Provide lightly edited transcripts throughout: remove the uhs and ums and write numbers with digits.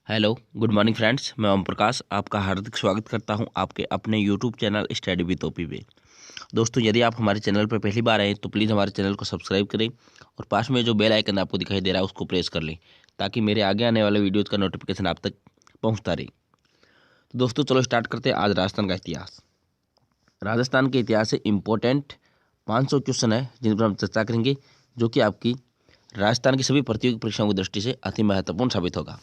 Hello good morning friends, मैं ओम प्रकाश आपका हार्दिक स्वागत करता हूं आपके अपने YouTube channel study with OP में। दोस्तों, यदि आप हमारे चैनल पर पहली बार आए तो प्लीज़ हमारे चैनल को सब्सक्राइब करें और पास में जो बेल आइकन आपको दिखाई दे रहा है उसको प्रेस कर लें ताकि मेरे आगे आने वाले वीडियोज़ का नोटिफिकेशन आप तक पहुँचता रहे। तो दोस्तों चलो स्टार्ट करते हैं आज राजस्थान का इतिहास। राजस्थान के इतिहास से इम्पोर्टेंट 500 क्वेश्चन है जिन पर हम चर्चा करेंगे, जो कि आपकी राजस्थान की सभी प्रतियोगी परीक्षाओं की दृष्टि से अति महत्वपूर्ण साबित होगा।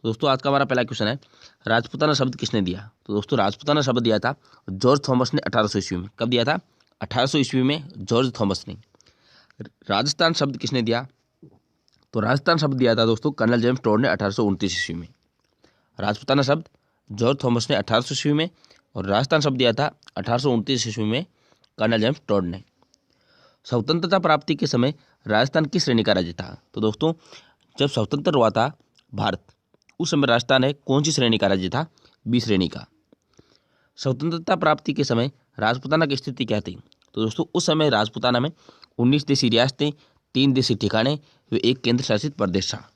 दोस्तों आज का हमारा पहला क्वेश्चन है, राजपूताना शब्द किसने दिया? तो दोस्तों राजपूताना शब्द दिया था जॉर्ज थॉमस ने 1800 ईस्वी में। कब दिया था? 1800 ईस्वी में जॉर्ज थॉमस ने। राजस्थान शब्द किसने दिया? तो राजस्थान शब्द दिया था दोस्तों कर्नल जेम्स टोड ने 1829 ईस्वी में। राजपूताना शब्द जॉर्ज थॉमस ने 1800 ईस्वी में और राजस्थान शब्द दिया था 1829 ईस्वी में कर्नल जेम्स टोड ने। स्वतंत्रता प्राप्ति के समय राजस्थान किस श्रेणी का राज्य था? तो दोस्तों जब स्वतंत्र हुआ था भारत, उस समय राजस्थान है कौन सी श्रेणी का राज्य था? बी श्रेणी का। स्वतंत्रता प्राप्ति के समय राजपूताना की स्थिति क्या थी? तो दोस्तों उस समय राजपूताना में 19 देशी रियासतें, 3 देशी ठिकाने व एक केंद्र शासित प्रदेश था।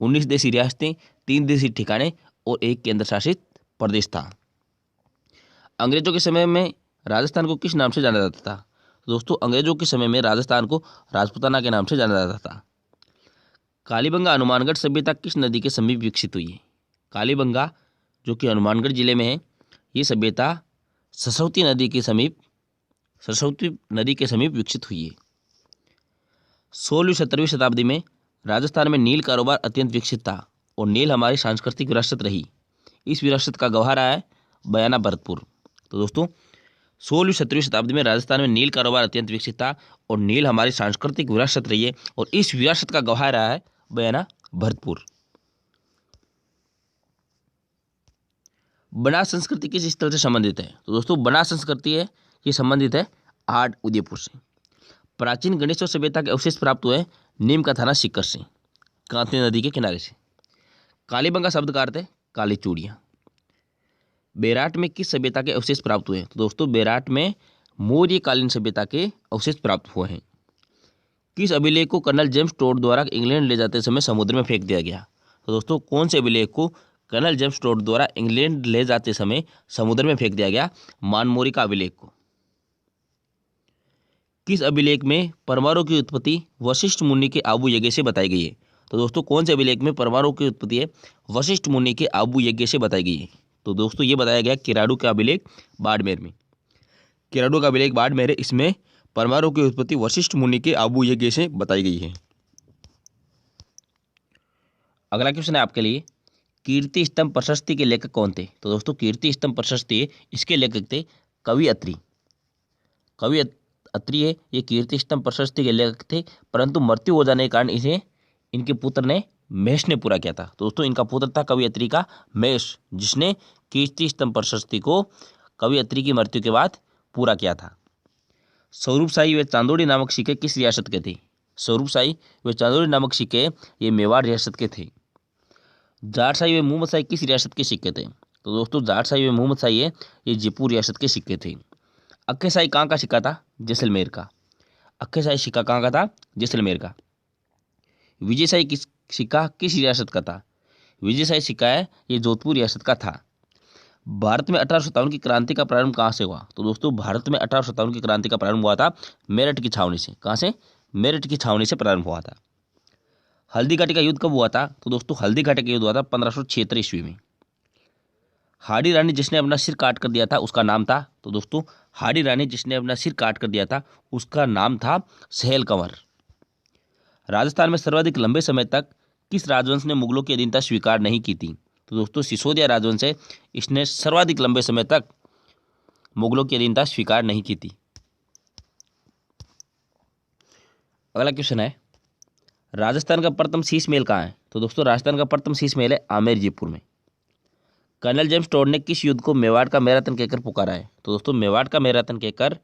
19 देशी रियासतें, 3 देशी ठिकाने और एक केंद्र शासित प्रदेश था। अंग्रेजों के समय में राजस्थान को किस नाम से जाना जाता था? तो दोस्तों अंग्रेजों के समय में राजस्थान को राजपूताना के नाम से जाना जाता था। कालीबंगा हनुमानगढ़ सभ्यता किस नदी के समीप विकसित हुई है? कालीबंगा जो कि हनुमानगढ़ जिले में है, ये सभ्यता सरस्वती नदी के समीप विकसित हुई है। 16वीं-17वीं शताब्दी में राजस्थान में नील कारोबार अत्यंत विकसित था और नील हमारी सांस्कृतिक विरासत रही। इस विरासत का गवाह रहा है बयाना भरतपुर। तो दोस्तों 16वीं-17वीं शताब्दी में राजस्थान में नील कारोबार अत्यंत विकसित था और नील हमारी सांस्कृतिक विरासत रही है और इस विरासत का गवाह रहा है बयाना भरतपुर। बनास संस्कृति किस स्थल से संबंधित है? तो दोस्तों बनास संस्कृति है ये संबंधित है आठ उदयपुर से। प्राचीन गणेश्वर सभ्यता के अवशेष प्राप्त हुए नीम का थाना सीकर से, कांतनी नदी के किनारे से। कालीबंगा शब्द का अर्थ है काली चूड़ियाँ। बेराट में किस सभ्यता के अवशेष प्राप्त हुए हैं? तो दोस्तों बेराट में मौर्यकालीन सभ्यता के अवशेष प्राप्त हुए हैं। किस अभिलेख को कर्नल जेम्स टोड द्वारा इंग्लैंड ले जाते समय समुद्र में फेंक दिया गया? तो दोस्तों कौन से अभिलेख को कर्नल जेम्स टोड द्वारा इंग्लैंड ले जाते समय समुद्र में फेंक दिया गया? मानमोरी का अभिलेख को। किस अभिलेख में परमाणु की उत्पत्ति वशिष्ठ मुनि के आबू यज्ञ से बताई गई है? तो दोस्तों कौन से अभिलेख में परमाणु की उत्पत्ति है वशिष्ठ मुनि के आबू यज्ञ से बताई गई है? तो दोस्तों ये बताया गया किराडू का अभिलेख बाड़मेर में। किराडू का अभिलेख बाड़मेर है, इसमें परमाणु की उत्पत्ति वशिष्ठ मुनि के आबू यज्ञ से बताई गई है। अगला क्वेश्चन है आपके लिए, कीर्ति स्तंभ प्रशस्ति के लेखक कौन थे? तो दोस्तों कीर्ति स्तंभ प्रशस्ति इसके लेखक थे कवि अत्रि। कवि अत्रि है ये कीर्ति स्तंभ प्रशस्ति के लेखक थे, परंतु मृत्यु हो जाने के कारण इसे इनके पुत्र ने महेश ने पूरा किया था। तो दोस्तों इनका पुत्र था कवि अत्रि का महेश, जिसने कीर्ति स्तंभ प्रशस्ति को कवि अत्रि की मृत्यु के बाद पूरा किया था। स्वरूपशाही व चांदोड़ी नामक सिक्के किस रियासत के थे? स्वरूपशाही व चांदोड़ी नामक सिक्के ये मेवाड़ रियासत के थे। जाटशाही व मुहम्मदशाही किस रियासत के सिक्के थे? तो दोस्तों जाटशाही व मुहम्मदशाही है ये जयपुर रियासत के सिक्के थे। अक्केशाही कहाँ का सिक्का था? जैसलमेर का। अक्केशाही सिक्का कहाँ का था? जैसलमेर का। विजयशाही सिक्का किस रियासत का था? विजयशाही सिक्का है ये जोधपुर रियासत का था। भारत में 1857 की क्रांति का प्रारंभ कहाँ से हुआ? तो दोस्तों भारत में 1857 की क्रांति का प्रारंभ हुआ था मेरठ की छावनी से। कहाँ से? मेरठ की छावनी से प्रारंभ हुआ था। हल्दी घाटी का युद्ध कब हुआ था? तो दोस्तों हल्दी घाटी का युद्ध हुआ था 1576 ईस्वी में। हाड़ी रानी जिसने अपना सिर काट कर दिया था उसका नाम था? तो दोस्तों हाड़ी रानी जिसने अपना सिर काट कर दिया था उसका नाम था सहेल कंवर। राजस्थान में सर्वाधिक लंबे समय तक किस राजवंश ने मुगलों की अधीनता स्वीकार नहीं की थी? तो दोस्तों सिसोदिया राजवंश है, इसने सर्वाधिक लंबे समय तक मुगलों की अधीनता स्वीकार नहीं की थी। अगला क्वेश्चन है, राजस्थान का प्रथम शीश महल कहाँ है? तो दोस्तों राजस्थान का प्रथम शीश महल है आमेर जयपुर में। कर्नल जेम्स टोड ने किस युद्ध को मेवाड़ का मैराथन कहकर पुकारा है? तो दोस्तों मेवाड़ का मैराथन कहकर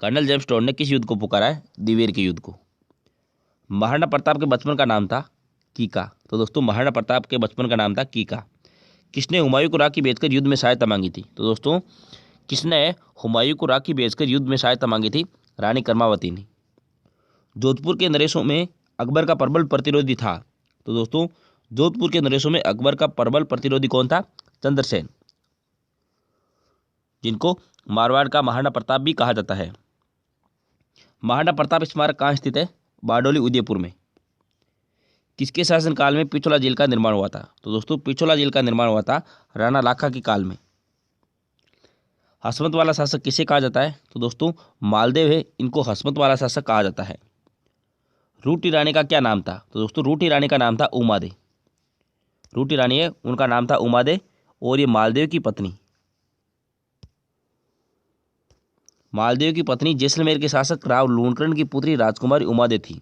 कर्नल जेम्स टोड ने किस युद्ध को पुकारा है? दिवेर के युद्ध को। महाराणा प्रताप के बचपन का नाम था कीका। तो दोस्तों महाराणा प्रताप के बचपन का नाम था कीका। किसने हुमायूं को राखी बेचकर युद्ध में सहायता मांगी थी? तो दोस्तों किसने हुमायूं को राखी बेचकर युद्ध में सहायता मांगी थी? रानी कर्मावती ने। जोधपुर के नरेशों में अकबर का प्रबल प्रतिरोधी था? तो दोस्तों जोधपुर के नरेशों में अकबर का प्रबल प्रतिरोधी कौन था? चंद्रसेन, जिनको मारवाड़ का महाराणा प्रताप भी कहा जाता है। महाराणा प्रताप स्मारक कहाँ स्थित है? बारडोली उदयपुर में। किसके शासनकाल में पिछोला जेल का निर्माण हुआ था? तो दोस्तों पिछोला जेल का निर्माण हुआ था राणा लाखा के काल में। हसमत वाला शासक किसे कहा जाता है? तो दोस्तों मालदेव है, इनको हसमत वाला शासक कहा जाता है। रूटी रानी का क्या नाम था? तो दोस्तों रूटी रानी का नाम था उमादे। रूटी रानी है, उनका नाम था उमादे, और ये मालदेव की पत्नी, मालदेव की पत्नी जैसलमेर के शासक राव लूणकरण की पुत्री राजकुमारी उमादे थी,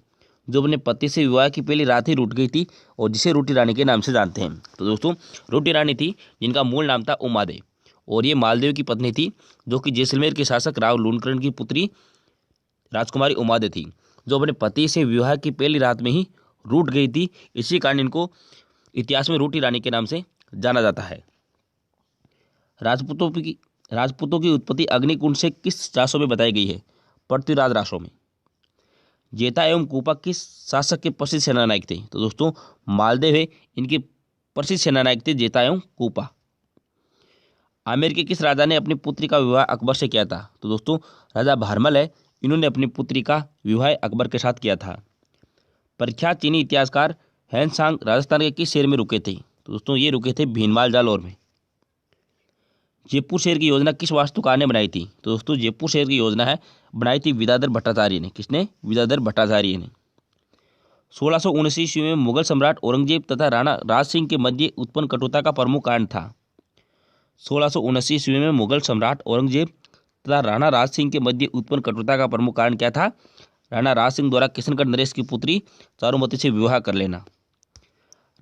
जो अपने पति से विवाह की पहली रात ही रूठ गई थी और जिसे रूटी रानी के नाम से जानते हैं। तो दोस्तों रूटी रानी थी जिनका मूल नाम था उमादे, और ये मालदेव की पत्नी थी जो कि जैसलमेर के शासक राव लूणकरण की पुत्री राजकुमारी उमादे थी, जो अपने पति से विवाह की पहली रात में ही रूठ गई थी। इसी कारण इनको इतिहास में रूटी रानी के नाम से जाना जाता है। राजपूतों की उत्पत्ति अग्निकुंड से किस रासों में बताई गई है? पृथ्वीराज रासों में। जेता एवं कूपा किस शासक के प्रसिद्ध सेनानायक थे? तो दोस्तों मालदेव है, इनके प्रसिद्ध सेनानायक थे जेता एवं कूपा। आमेर के किस राजा ने अपनी पुत्री का विवाह अकबर से किया था? तो दोस्तों राजा भारमल है, इन्होंने अपनी पुत्री का विवाह अकबर के साथ किया था। प्रख्यात चीनी इतिहासकार हैंसांग राजस्थान के किस शहर में रुके थे? तो दोस्तों ये रुके थे भीनमाल जालौर में। जयपुर शहर की योजना किस वास्तुकार ने बनाई थी? तो दोस्तों जयपुर शहर की योजना है बनाई थी विद्याधर भट्टाचार्य ने। किसने? विद्याधर भट्टाचार्य ने। 1679 ईस्वी में मुगल सम्राट औरंगजेब तथा राणा राज सिंह के मध्य उत्पन्न कटुता का प्रमुख कारण था। 1679 ईस्वी में मुगल सम्राट औरंगजेब तथा राणा राज सिंह के मध्य उत्पन्न कटुता का प्रमुख कारण क्या था? राणा राज सिंह द्वारा किशनगढ़ नरेश की पुत्री चारुमती से विवाह कर लेना।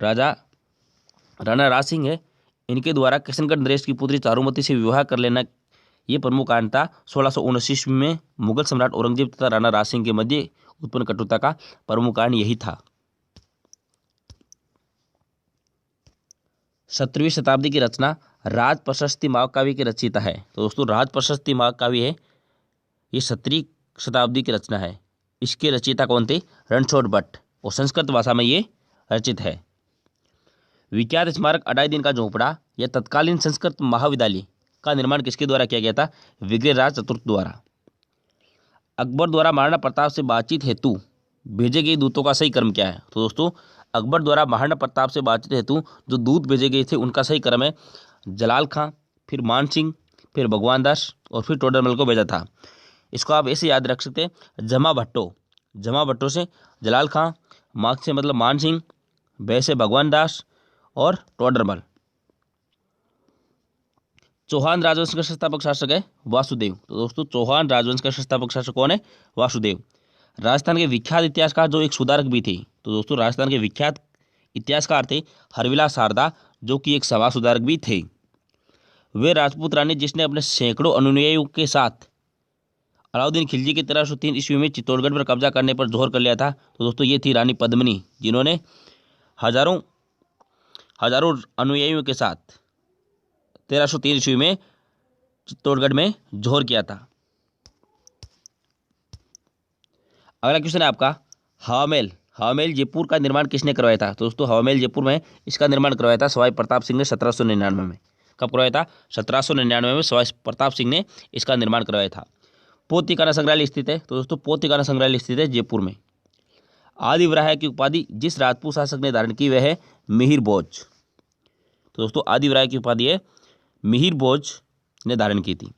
राणा राज सिंह है, इनके द्वारा किशनगढ़ नरेश की पुत्री चारुमती से विवाह कर लेना, ये प्रमुख कारण था। 1679 ईस्वी में मुगल सम्राट औरंगजेब तथा राणा राज सिंह के मध्य उत्पन्न कटुता का प्रमुख कारण यही था। 17वीं शताब्दी की रचना राज प्रशस्ति महाकाव्य की रचयिता है? तो दोस्तों राज प्रशस्ति महाकाव्य है, ये 17वीं शताब्दी की रचना है। इसके रचयिता कौन थे? रणछोड़ भट्ट, और संस्कृत भाषा में ये रचित है। विख्यात स्मारक अढ़ाई दिन का झोपड़ा या तत्कालीन संस्कृत महाविद्यालय का निर्माण किसके द्वारा किया गया था? विग्रहराज चतुर्थ द्वारा। अकबर द्वारा महाराणा प्रताप से बातचीत हेतु भेजे गए दूतों का सही क्रम क्या है? तो दोस्तों अकबर द्वारा महाराणा प्रताप से बातचीत हेतु जो दूत भेजे गए थे उनका सही क्रम है जलाल खां, फिर मान सिंह, फिर भगवान दास और फिर टोडरमल को भेजा था। इसको आप ऐसे याद रख सकते हैं, जमा भट्टो से जलाल खां, मार्ग से मतलब मान सिंह, बै से भगवान दास और टोडरमल। चौहान राजवंश का संस्थापक शासक है वासुदेव। तो दोस्तों चौहान राजवंश का संस्थापक शासक कौन है? वासुदेव। राजस्थान के विख्यात इतिहासकार जो एक सुधारक भी थे, तो दोस्तों राजस्थान के विख्यात इतिहासकार थे हरविलास शारदा, जो कि एक समाज सुधारक भी थे। वे राजपूत रानी जिसने अपने सैकड़ों अनुयायियों के साथ अलाउद्दीन खिलजी के 1303 ईस्वी में चित्तौड़गढ़ पर कब्जा करने पर जोर कर लिया था। तो दोस्तों ये थी रानी पद्मिनी, जिन्होंने हजारों अनुयायियों के साथ 1303 ईस्वी में चित्तौड़गढ़ में जोहर किया था। अगला क्वेश्चन है आपका, हवा महल जयपुर का निर्माण किसने करवाया था? तो दोस्तों हवा महल जयपुर में इसका निर्माण करवाया था सवाई प्रताप सिंह ने 1799 में। कब करवाया था? 1799 में सवाई प्रताप सिंह ने इसका निर्माण करवाया था। पोत संग्रहालय स्थित है? तो दोस्तों पोत संग्रहालय स्थित है जयपुर में। आदिवराह की उपाधि जिस राजपूत शासक ने धारण की वह है मिहिर भोज। तो दोस्तों आदिवराह की उपाधि है मिहिर भोज ने धारण की थी।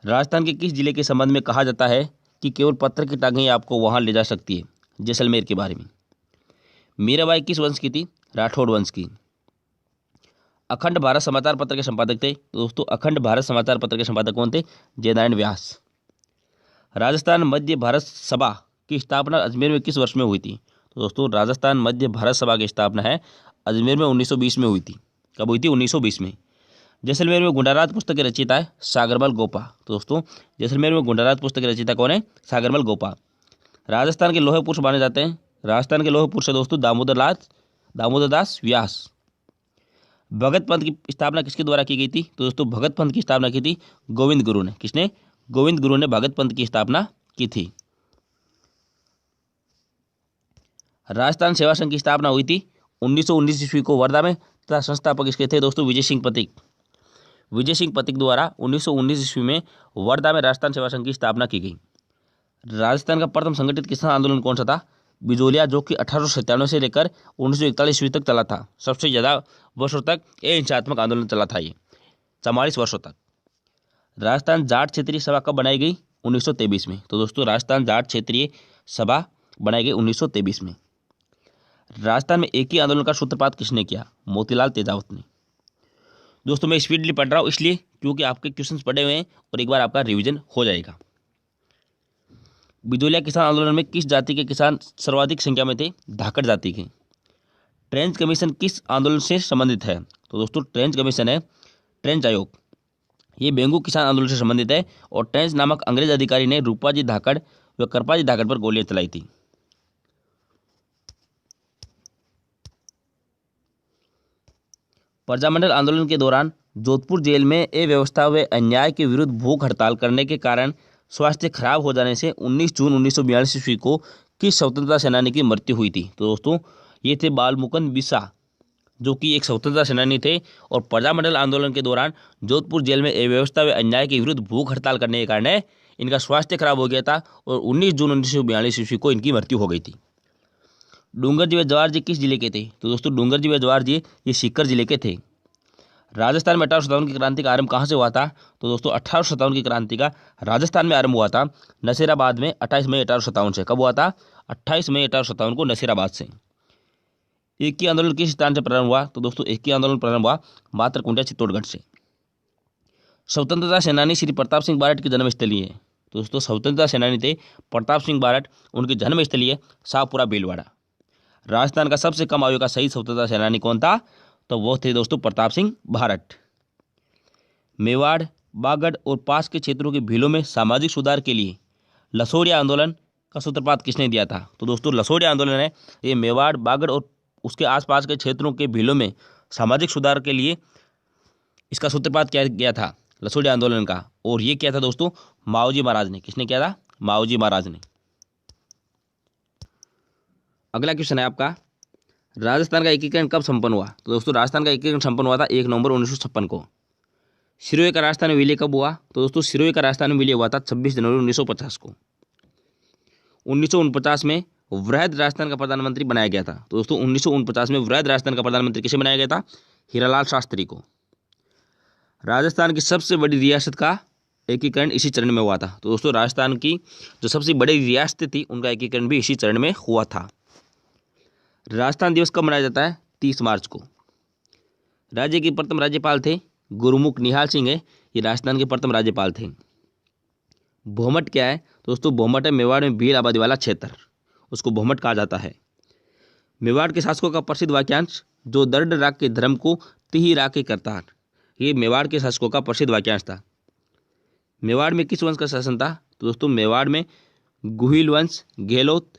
राजस्थान के किस जिले के संबंध में कहा जाता है कि केवल पत्थर की टांगें आपको वहां ले जा सकती है? जैसलमेर के बारे में। मीराबाई किस वंश की थी? राठौड़ वंश की। अखंड भारत समाचार पत्र के संपादक थे? तो दोस्तों अखंड भारत समाचार पत्र के संपादक कौन थे? जयनारायण व्यास। राजस्थान मध्य भारत सभा की स्थापना अजमेर में किस वर्ष में हुई थी? तो दोस्तों राजस्थान मध्य भारत सभा की स्थापना है अजमेर में 1920 में हुई थी। कब हुई थी? 1920 में। जैसलमेर में गुंडाराज पुस्तक के रचयिता है सागरमल गोपा। तो दोस्तों जैसलमेर में गुंडाराज पुस्तक के रचयिता कौन है? सागरमल गोपा। राजस्थान के लोहे पुरुष माने जाते हैं? राजस्थान के लोहे पुरुष है दोस्तों दामोदर दास व्यास। भगत पंथ की स्थापना किसके द्वारा की गई थी? तो दोस्तों भगत पंथ की स्थापना की थी गोविंद गुरु ने। किसने? गोविंद गुरु ने भगत पंथ की स्थापना की थी। राजस्थान सेवा संघ की स्थापना हुई थी 1919 ईस्वी को वर्धा में तथा संस्थापक इसके थे दोस्तों विजय सिंह पथिक। विजय सिंह पथिक द्वारा 1919 ईस्वी में वर्धा में राजस्थान सेवा संघ की स्थापना की गई। राजस्थान का प्रथम संगठित किसान आंदोलन कौन सा था? बिजोलिया, जो कि 1897 से लेकर 1941 ईस्वी तक चला था। सबसे ज़्यादा वर्षों तक ये हिंसात्मक आंदोलन चला था, ये 44 वर्षों तक। राजस्थान जाट क्षेत्रीय सभा कब बनाई गई? 1923 में। तो दोस्तों राजस्थान जाट क्षेत्रीय सभा बनाई गई 1923 में। राजस्थान में एक ही आंदोलन का सूत्रपात किसने किया? मोतीलाल तेजावत ने। दोस्तों मैं स्पीडली पढ़ रहा हूँ इसलिए क्योंकि आपके क्वेश्चंस पढ़े हुए हैं और एक बार आपका रिवीजन हो जाएगा। बिजोलिया किसान आंदोलन में किस जाति के किसान सर्वाधिक संख्या में थे? धाकड़ जाति के। ट्रेंच कमीशन किस आंदोलन से संबंधित है? तो दोस्तों ट्रेंच कमीशन है ट्रेंच आयोग, ये बेंगू किसान आंदोलन से संबंधित है और ट्रेंच नामक अंग्रेज अधिकारी ने रूपाजी धाकड़ व करपाजी धाकड़ पर गोलियां चलाई थी। प्रजामंडल आंदोलन के दौरान जोधपुर जेल में अव्यवस्था व अन्याय के विरुद्ध भूख हड़ताल करने के कारण स्वास्थ्य खराब हो जाने से 19 जून 1942 ईस्वी को किस स्वतंत्रता सेनानी की मृत्यु हुई थी? तो दोस्तों ये थे बालमुकुंद बिसा, जो कि एक स्वतंत्रता सेनानी थे और प्रजामंडल आंदोलन के दौरान जोधपुर जेल में अव्यवस्था व अन्याय के विरुद्ध भूख हड़ताल करने के कारण इनका स्वास्थ्य खराब हो गया था और 19 जून 1942 ईस्वी को इनकी मृत्यु हो गई थी। डूंगरजी व जवाहर जी किस जिले के थे? तो दोस्तों डूंगरजी व जवाहर जी ये सीकर जिले के थे। राजस्थान में 1857 की क्रांति का आरंभ कहाँ से हुआ था? तो दोस्तों 1857 की क्रांति का राजस्थान में आरंभ हुआ था नसीराबाद में 28 मई 1857 से। कब हुआ था? 28 मई 1857 को नसीराबाद से। एक ही आंदोलन किस स्थान से प्रारंभ हुआ? तो दोस्तों एक ही आंदोलन प्रारंभ हुआ मातरकुंडिया चित्तौड़गढ़ से। स्वतंत्रता सेनानी श्री प्रताप सिंह बारट की जन्मस्थली है। तो दोस्तों स्वतंत्रता सेनानी थे प्रताप सिंह बारट, उनकी जन्मस्थली है शाहपुरा भीलवाड़ा। राजस्थान का सबसे कम आयु का शहीद स्वतंत्रता सेनानी कौन था? तो वो थे दोस्तों प्रताप सिंह बारट। मेवाड़, बागड़ और पास के क्षेत्रों के भीलों में सामाजिक सुधार के लिए लसोड़िया आंदोलन का सूत्रपात किसने दिया था? तो दोस्तों लसोड़िया आंदोलन है ये मेवाड़, बागड़ और उसके आसपास के क्षेत्रों के भीलों में सामाजिक सुधार के लिए इसका सूत्रपात किया गया था लसोड़िया आंदोलन का। और ये क्या था दोस्तों? माओजी महाराज ने। किसने किया था? माओजी महाराज ने। अगला क्वेश्चन है आपका, राजस्थान का एकीकरण कब संपन्न हुआ? तो दोस्तों राजस्थान का एकीकरण संपन्न हुआ था 1 नवंबर 1956 को। सिरोही का राजस्थान विलय कब हुआ? तो दोस्तों सिरोही का राजस्थान विलय हुआ था 26 जनवरी 1950 को। 1949 में वृहद राजस्थान का प्रधानमंत्री बनाया गया था। तो दोस्तों 1949 में वृहद राजस्थान का प्रधानमंत्री किसे बनाया गया था? हीरालाल शास्त्री को। राजस्थान की सबसे बड़ी रियासत का एकीकरण इसी चरण में हुआ था। तो दोस्तों राजस्थान की जो सबसे बड़ी रियासतें थी उनका एकीकरण भी इसी चरण में हुआ था। राजस्थान दिवस कब मनाया जाता है? 30 मार्च को। राज्य के प्रथम राज्यपाल थे गुरुमुख निहाल सिंह है, ये राजस्थान के प्रथम राज्यपाल थे। भोमट क्या है? तो दोस्तों भोमट है मेवाड़ में भीड़ आबादी वाला क्षेत्र, उसको भोमट कहा जाता है। मेवाड़ के शासकों का प्रसिद्ध वाक्यांश, जो दर्द राग के धर्म को तिही राग के करतार, ये मेवाड़ के शासकों का प्रसिद्ध वाक्यांश था। मेवाड़ में किस वंश का शासन था? तो दोस्तों मेवाड़ में गुहिल वंश, गहलोत,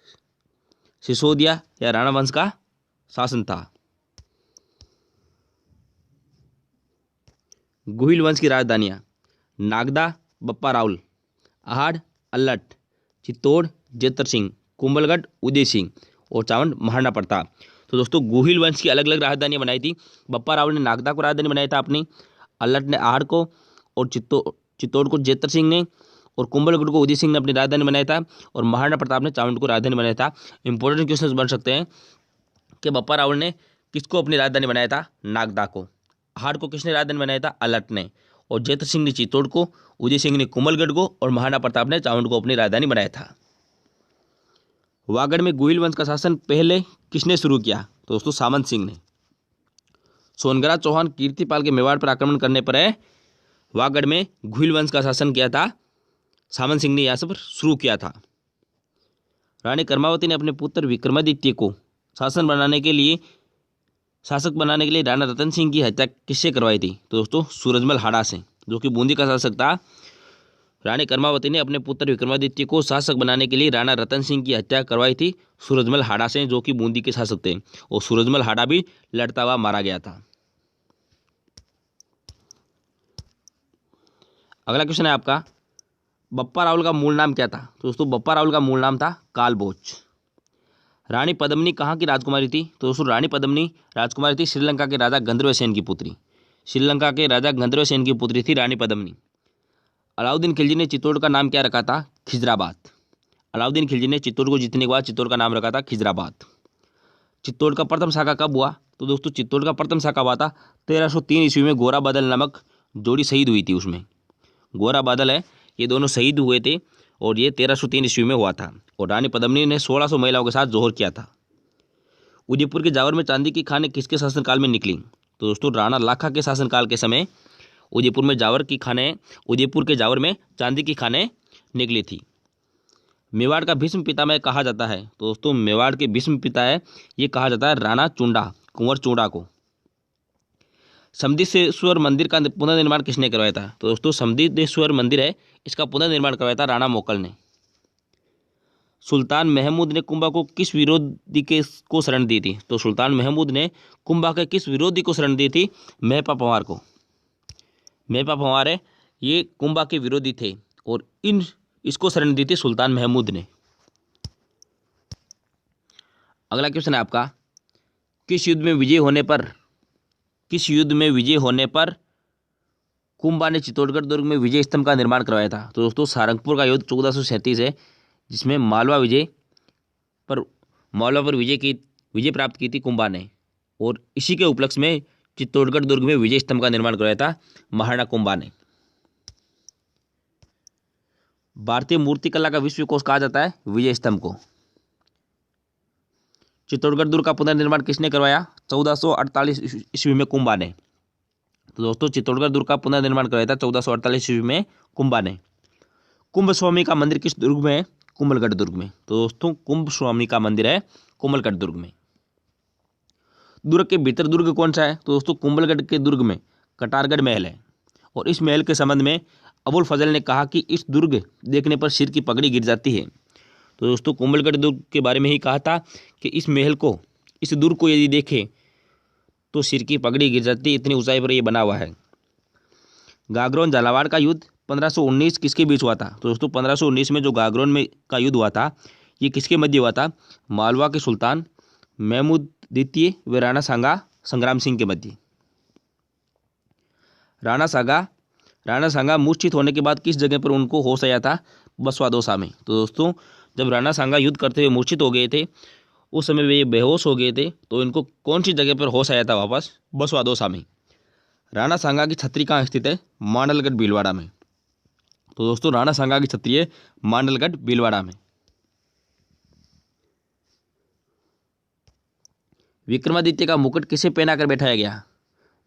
सिसोदिया या राणा वंश का शासन था। गुहिल वंश की राजधानियां नागदा, बप्पा राउल, अहाड़, अल्लट, चित्तौड़, जेतर सिंह, कुंभलगढ़, उदय सिंह और चावंड महाराणा प्रताप। तो दोस्तों गुहिल वंश की अलग अलग राजधानियां बनाई थी। बप्पा राउल ने नागदा को राजधानी बनाया था अपनी, अल्लट ने अहाड़ को और चित्तौड़ को जेतर सिंह ने और कुंभलगढ़ को उदय सिंह ने अपनी राजधानी बनाया था और महाराणा प्रताप ने चावंड को राजधानी बनाया था। इंपॉर्टेंट क्वेश्चन बन सकते हैं कि बप्पा राउल ने किसको अपनी राजधानी बनाया था? नागदा को। अहाड़ को किसने राजधानी बनाया था? अल्लट ने। और जेतर सिंह ने चित्तौड़ को, उदय सिंह ने कुंभलगढ़ को और महाराणा प्रताप ने चावंड को अपनी राजधानी बनाया था। वागड़ में गुहिल वंश का शासन पहले किसने शुरू किया? तो दोस्तों सामंत सिंह ने। सोनगरा चौहान कीर्तिपाल के मेवाड़ पर आक्रमण करने पर वागड़ में गुहिल वंश का शासन किया था सामंत सिंह ने, यहाँ से शुरू किया था। रानी कर्मावती ने अपने पुत्र विक्रमादित्य को शासक बनाने के लिए राणा रतन सिंह की हत्या किससे करवाई थी? तो दोस्तों सूरजमल हाड़ा से, जो कि बूंदी का शासक था। रानी कर्मावती ने अपने पुत्र विक्रमादित्य को शासक बनाने के लिए राणा रतन सिंह की हत्या करवाई थी सूरजमल हाड़ा से, जो कि बूंदी के शासक थे। और सूरजमल हाड़ा भी लड़ता हुआ मारा गया था। अगला क्वेश्चन है आपका, बप्पा राउल का मूल नाम क्या था? तो दोस्तों बप्पा राउल का मूल नाम था कालबोज। रानी पद्मिनी कहाँ की राजकुमारी थी? तो दोस्तों रानी पद्मिनी राजकुमारी थी श्रीलंका के राजा गंधर्वसेन की पुत्री। श्रीलंका के राजा गंधर्वसेन की पुत्री थी रानी पद्मिनी। अलाउद्दीन खिलजी ने चित्तौड़ का नाम क्या रखा था? खिजराबाद। अलाउद्दीन खिलजी ने चित्तौड़ को जीतने के बाद चित्तौड़ का नाम रखा था खिजराबाद। चित्तौड़ का प्रथम शाखा कब हुआ? तो दोस्तों चित्तौड़ का प्रथम शाखा हुआ था 1303 ईस्वी में। गोरा बादल नामक जोड़ी शहीद हुई थी उसमें। गोरा बादल है, ये दोनों शहीद हुए थे और ये 1303 ईस्वी में हुआ था। और रानी पद्मिनी ने 1600 महिलाओं के साथ जोहर किया था। उदयपुर के जावर में चांदी की खानें किसके शासनकाल में निकली? तो दोस्तों राणा लाखा के शासनकाल के समय उदयपुर के जावर में चांदी की खानें निकली थी। मेवाड़ का भीष्म पितामह कहा जाता है? तो दोस्तों मेवाड़ के भीष्म पिता है, ये कहा जाता है राणा चुंडा, कुंवर चुंडा को। समदीश्वर मंदिर का पुनर्निर्माण किसने करवाया था? तो दोस्तों समदीश्वर मंदिर है, इसका पुनर्निर्माण करवाया था राणा मोकल ने। सुल्तान महमूद ने कुंभा को किस विरोधी को शरण दी थी? तो सुल्तान महमूद ने कुंभा के किस विरोधी को शरण दी थी? महपा पंवार को। महपा पंवार है, ये कुंभा के विरोधी थे और इसको शरण दी थी सुल्तान महमूद ने। अगला क्वेश्चन है आपका, किस युद्ध में विजय होने पर कुंभा ने चित्तौड़गढ़ दुर्ग में विजय स्तंभ का निर्माण करवाया था? तो दोस्तों सारंगपुर का युद्ध 1437 है, जिसमें मालवा पर विजय प्राप्त की थी कुंभा ने। और इसी के उपलक्ष्य में चित्तौड़गढ़ दुर्ग में विजय स्तंभ का निर्माण करवाया था महाराणा कुंभा ने। भारतीय मूर्तिकला का विश्व कोश कहा जाता है विजय स्तंभ को। चित्तौड़गढ़ दुर्ग का पुनर्निर्माण किसने करवाया? 1448 ईस्वी में कुंभा ने। तो दोस्तों चित्तौड़गढ़ दुर्ग का पुनर्निर्माण करवाया था 1448 ईस्वी में कुंभा ने। कुंभ स्वामी का मंदिर किस दुर्ग में है? कुंभलगढ़ दुर्ग में। तो दोस्तों कुंभ स्वामी का मंदिर है कुंभलगढ़ दुर्ग में। दुर्ग के भीतर दुर्ग कौन सा है? तो दोस्तों कुंभलगढ़ के दुर्ग में कटारगढ़ महल है। और इस महल के संबंध में अबुल फजल ने कहा कि इस दुर्ग देखने पर सिर की पगड़ी गिर जाती है। तो दोस्तों कुंभलगढ़ दुर्ग के बारे में ही कहा था कि इस दुर्ग को यदि देखें तो सिर की पगड़ी गिर जाती है, इतनी ऊंचाई पर यह बना हुआ है। गागरोन झालावाड़ का युद्ध 1519 किसके बीच हुआ था? तो दोस्तों 1519 में जो गागरोन का युद्ध हुआ था, ये किसके मध्य हुआ था? मालवा के सुल्तान महमूद द्वितीय व राणा सांगा संग्राम सिंह के मध्य। राणा सांगा मूर्छित होने के बाद किस जगह पर उनको होश आया था? बसवादोसा में। तो दोस्तों जब राणा सांगा युद्ध करते हुए मूर्छित हो गए थे, उस समय वे बेहोश हो गए थे, तो इनको कौन सी जगह पर होश आया था वापस? बसवादोसा में। राणा सांगा की छतरी कहाँ स्थित है? मांडलगढ़ भीलवाड़ा में। तो दोस्तों राणा सांगा की छतरी है मांडलगढ़ भीलवाड़ा में। विक्रमादित्य का मुकुट किसे पहनाकर बैठाया गया?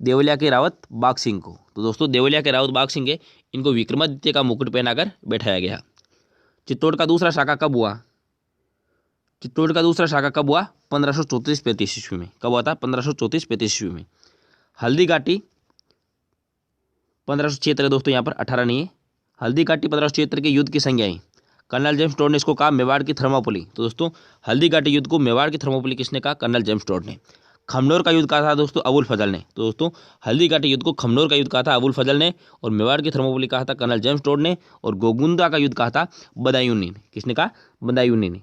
देवलिया के रावत बाघ सिंह को। तो दोस्तों देवलिया के रावत बाघ सिंह है, इनको विक्रमादित्य का मुकुट पहनाकर बैठाया गया। चित्तौड़ का दूसरा शाखा कब हुआ? 1534-35 ईस्वी में। कब हुआ था? 1534-35 ईस्वी में। हल्दी घाटी 1576 दोस्तों, यहाँ पर 18 नहीं है। हल्दी घाटी 1576 के युद्ध की संज्ञाएं कर्नल जेम्स टोड ने इसको कहा मेवाड़ की थर्मोपोली। तो दोस्तों हल्दी घाटी युद्ध को मेवाड़ की थर्मोपोली किसने कहा? कर्नल जेम्स टोड ने। खमनोर का युद्ध कहा था दोस्तों अबुल फजल ने। तो दोस्तों हल्दी घाटी युद्ध को खमनोर का युद्ध कहा था अबुल फजल ने, और मेवाड़ की थर्मोपोली कहा था कर्नल जेम्स टोड ने, और गोगुंदा का युद्ध कहा था बदायूंनी ने। किसने कहा? बदायूंनी ने।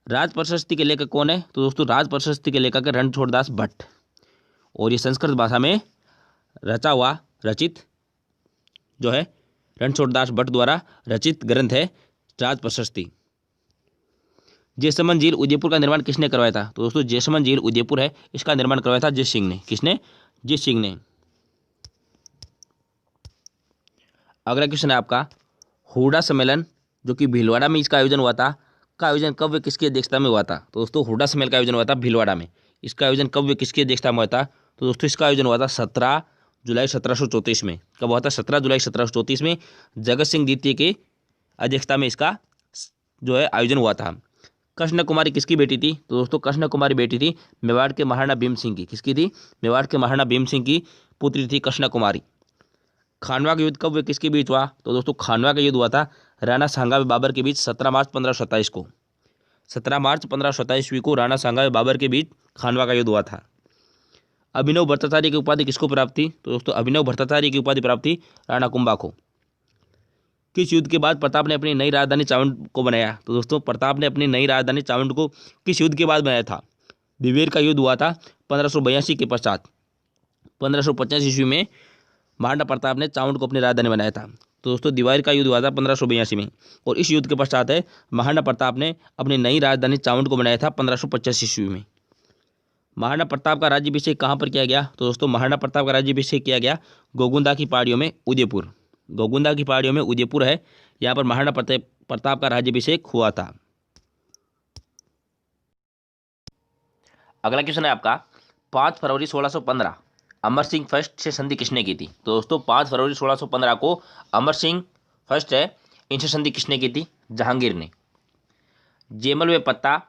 राज प्रशस्ति के लेखक कौन है? तो दोस्तों राज प्रशस्ति के लेखक है रणछोड़ दास भट्ट, और ये संस्कृत भाषा में रचित जो है रणछोड़ दास भट्ट द्वारा रचित ग्रंथ है राज प्रशस्ति। जयसमंद झील उदयपुर का निर्माण किसने करवाया था? तो दोस्तों जयसमंद झील उदयपुर है, इसका निर्माण करवाया था जय सिंह ने। किसने? जय सिंह ने। अगला क्वेश्चन है आपका, हुडा सम्मेलन जो कि भीलवाड़ा में इसका आयोजन हुआ था, का आयोजन कब व किसकी अध्यक्षता में हुआ था? तो दोस्तों हुडा सम्मेलन का आयोजन हुआ था भीलवाड़ा में। इसका आयोजन कब व किसकी अध्यक्षता में हुआ था? तो दोस्तों इसका आयोजन हुआ था 17 जुलाई 1734 में। कब हुआ था? 17 जुलाई 1734 में जगत सिंह द्वितीय के अध्यक्षता में इसका जो है आयोजन हुआ था। कृष्ण कुमारी किसकी बेटी थी? तो दोस्तों कृष्ण कुमारी बेटी थी मेवाड़ के महाराणा भीम सिंह की। किसकी थी? मेवाड़ के महाराणा भीम सिंह की पुत्री थी कृष्ण कुमारी। खानवा का युद्ध कब व किसके बीच हुआ? तो दोस्तों खानवा का युद्ध हुआ था राणा सांगा व बाबर के बीच 17 मार्च 1527 को। 17 मार्च 1527 ईस्वी को राणा सांगा व बाबर के बीच खानवा का युद्ध हुआ था। अभिनव भट्टाचार्य की उपाधि किसको प्राप्त थी? तो दोस्तों अभिनव भट्टाचार्य की उपाधि प्राप्त थी राणा कुंभा को। किस युद्ध के बाद प्रताप ने अपनी नई राजधानी चावंड को बनाया? तो दोस्तों प्रताप ने अपनी नई राजधानी चावंड को किस युद्ध के बाद बनाया था? दिवेर का युद्ध हुआ था 1582 के पश्चात। 1550 ईस्वी में महाराणा प्रताप ने चावंड को अपनी राजधानी बनाया था। तो दोस्तों दिवार का युद्ध हुआ था 1582 में, और इस युद्ध के पश्चात है महाराणा प्रताप ने अपनी नई राजधानी चावंड को बनाया था 1550 ईस्वी में। महाराणा प्रताप का राज्याभिषेक कहाँ पर किया गया? तो दोस्तों महाराणा प्रताप का राज्याभिषेक किया गया गोगुंदा की पहाड़ियों में, उदयपुर। गोगुंदा की पहाड़ियों में उदयपुर है, यहाँ पर महाराणा प्रताप का राज्याभिषेक हुआ था। अगला क्वेश्चन है आपका 5 फरवरी 1615 अमर सिंह फर्स्ट से संधि किसने की थी? तो दोस्तों 5 फरवरी 1615 को अमर सिंह फर्स्ट है, इनसे संधि किसने की थी? जहांगीर ने। जेमल व फत्ता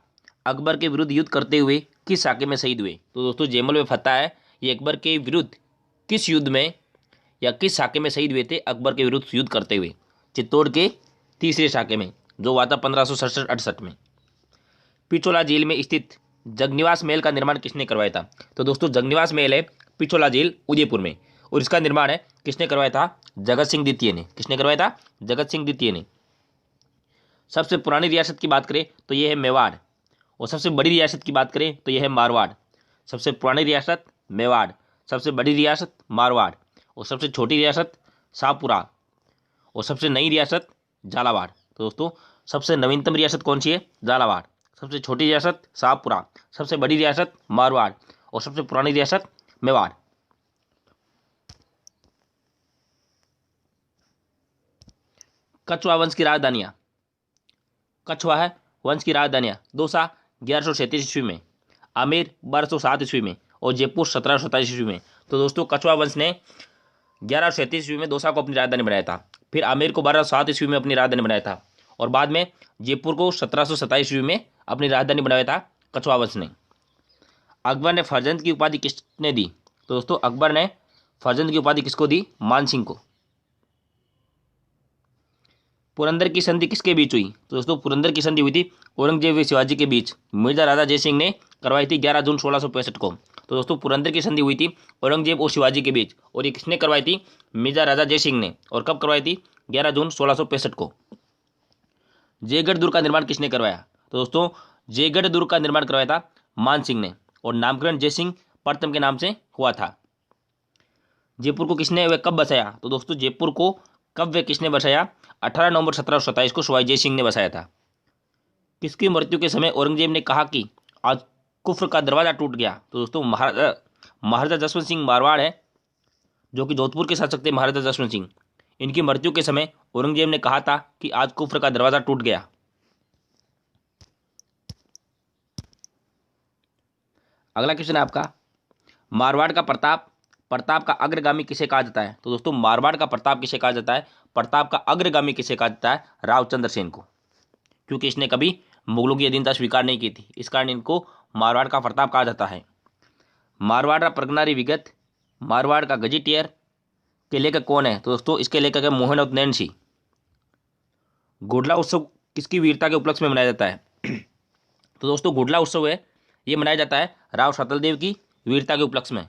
अकबर के विरुद्ध युद्ध करते हुए किस साके में शहीद हुए? तो दोस्तों जेमल व फत्ता है, ये अकबर के विरुद्ध किस युद्ध में या किस साके में शहीद हुए थे? अकबर के विरुद्ध युद्ध करते हुए चित्तौड़ के तीसरे साके में, जो हुआ था 1567-68 में। पिछोला झील में स्थित जगनिवास महल का निर्माण किसने करवाया था? तो दोस्तों जगनिवास महल है पिछोला झील उदयपुर में, और इसका निर्माण है किसने करवाया था? जगत सिंह द्वितीय ने। किसने करवाया था? जगत सिंह द्वितीय ने। सबसे पुरानी रियासत की बात करें तो यह है मेवाड़, और सबसे बड़ी रियासत की बात करें तो यह है मारवाड़। सबसे पुरानी रियासत मेवाड़, सबसे बड़ी रियासत मारवाड़, और सबसे छोटी रियासत शाहपुरा, और सबसे नई रियासत झालावाड़। तो दोस्तों सबसे नवीनतम रियासत कौन सी है? झालावाड़। सबसे छोटी रियासत शाहपुरा, सबसे बड़ी रियासत मारवाड़, और सबसे पुरानी रियासत मेवाड़। कछवा वंश की राजधानियां। कछवा है वंश की राजधानियां दौसा 1137 ईस्वी में, आमेर 1207 ईस्वी में, और जयपुर 1727 ईस्वी में। तो दोस्तों कछवा वंश ने 1137 ईस्वी में दौसा को अपनी राजधानी बनाया था, फिर आमेर को 1207 ईस्वी में अपनी राजधानी बनाया था, और बाद में जयपुर को 1727 ईस्वी में अपनी राजधानी बनाया था कछवा वंश ने। अकबर ने फर्जंद की उपाधि किसने दी? तो दोस्तों अकबर ने फर्जंद की उपाधि किसको दी? मान सिंह को। पुरंदर की संधि किसके बीच हुई? तो दोस्तों पुरंदर की संधि हुई थी औरंगजेब व शिवाजी के बीच। मिर्जा राजा जय सिंह ने करवाई थी 11 जून 1665 को। तो दोस्तों पुरंदर की संधि हुई थी औरंगजेब और शिवाजी के बीच, और ये किसने करवाई थी? मिर्जा राजा जय सिंह ने। और कब करवाई थी? 11 जून 1665 को। जयगढ़ दुर्ग का निर्माण किसने करवाया? तो दोस्तों जयगढ़ दुर्ग का निर्माण करवाया था मान सिंह ने, और नामकरण जय सिंह प्रथम के नाम से हुआ था। जयपुर को किसने व कब बसाया? तो दोस्तों जयपुर को कब व किसने बसाया? 18 नवंबर 1727 को शिवाजी जय सिंह ने बसाया था। किसकी मृत्यु के समय औरंगजेब ने कहा कि आज कुफ्र का दरवाजा टूट गया? तो दोस्तों महाराजा जसवंत सिंह मारवाड़ है, जो कि जोधपुर के शासक थे महाराजा जसवंत सिंह। इनकी मृत्यु के समय औरंगजेब ने कहा था कि आज कुफ्र का दरवाजा टूट गया। अगला क्वेश्चन है आपका मारवाड़ का प्रताप का अग्रगामी किसे कहा जाता है? तो दोस्तों मारवाड़ का प्रताप किसे कहा जाता है? प्रताप का अग्रगामी किसे कहा जाता है? रावचंद्र सेन को, क्योंकि इसने कभी मुगलों की अधीनता स्वीकार नहीं की थी, इस कारण इनको मारवाड़ का प्रताप कहा जाता है। मारवाड़ का प्रगनारी विगत, मारवाड़ का गजेटियर के लेखक कौन है? तो दोस्तों इसके लेखक है मोहन और नैन सिंह। घोड़ला उत्सव किसकी वीरता के उपलक्ष्य में मनाया जाता है? तो दोस्तों घोड़ला उत्सव है ये मनाया जाता है राव सतलदेव की वीरता के उपलक्ष्य में।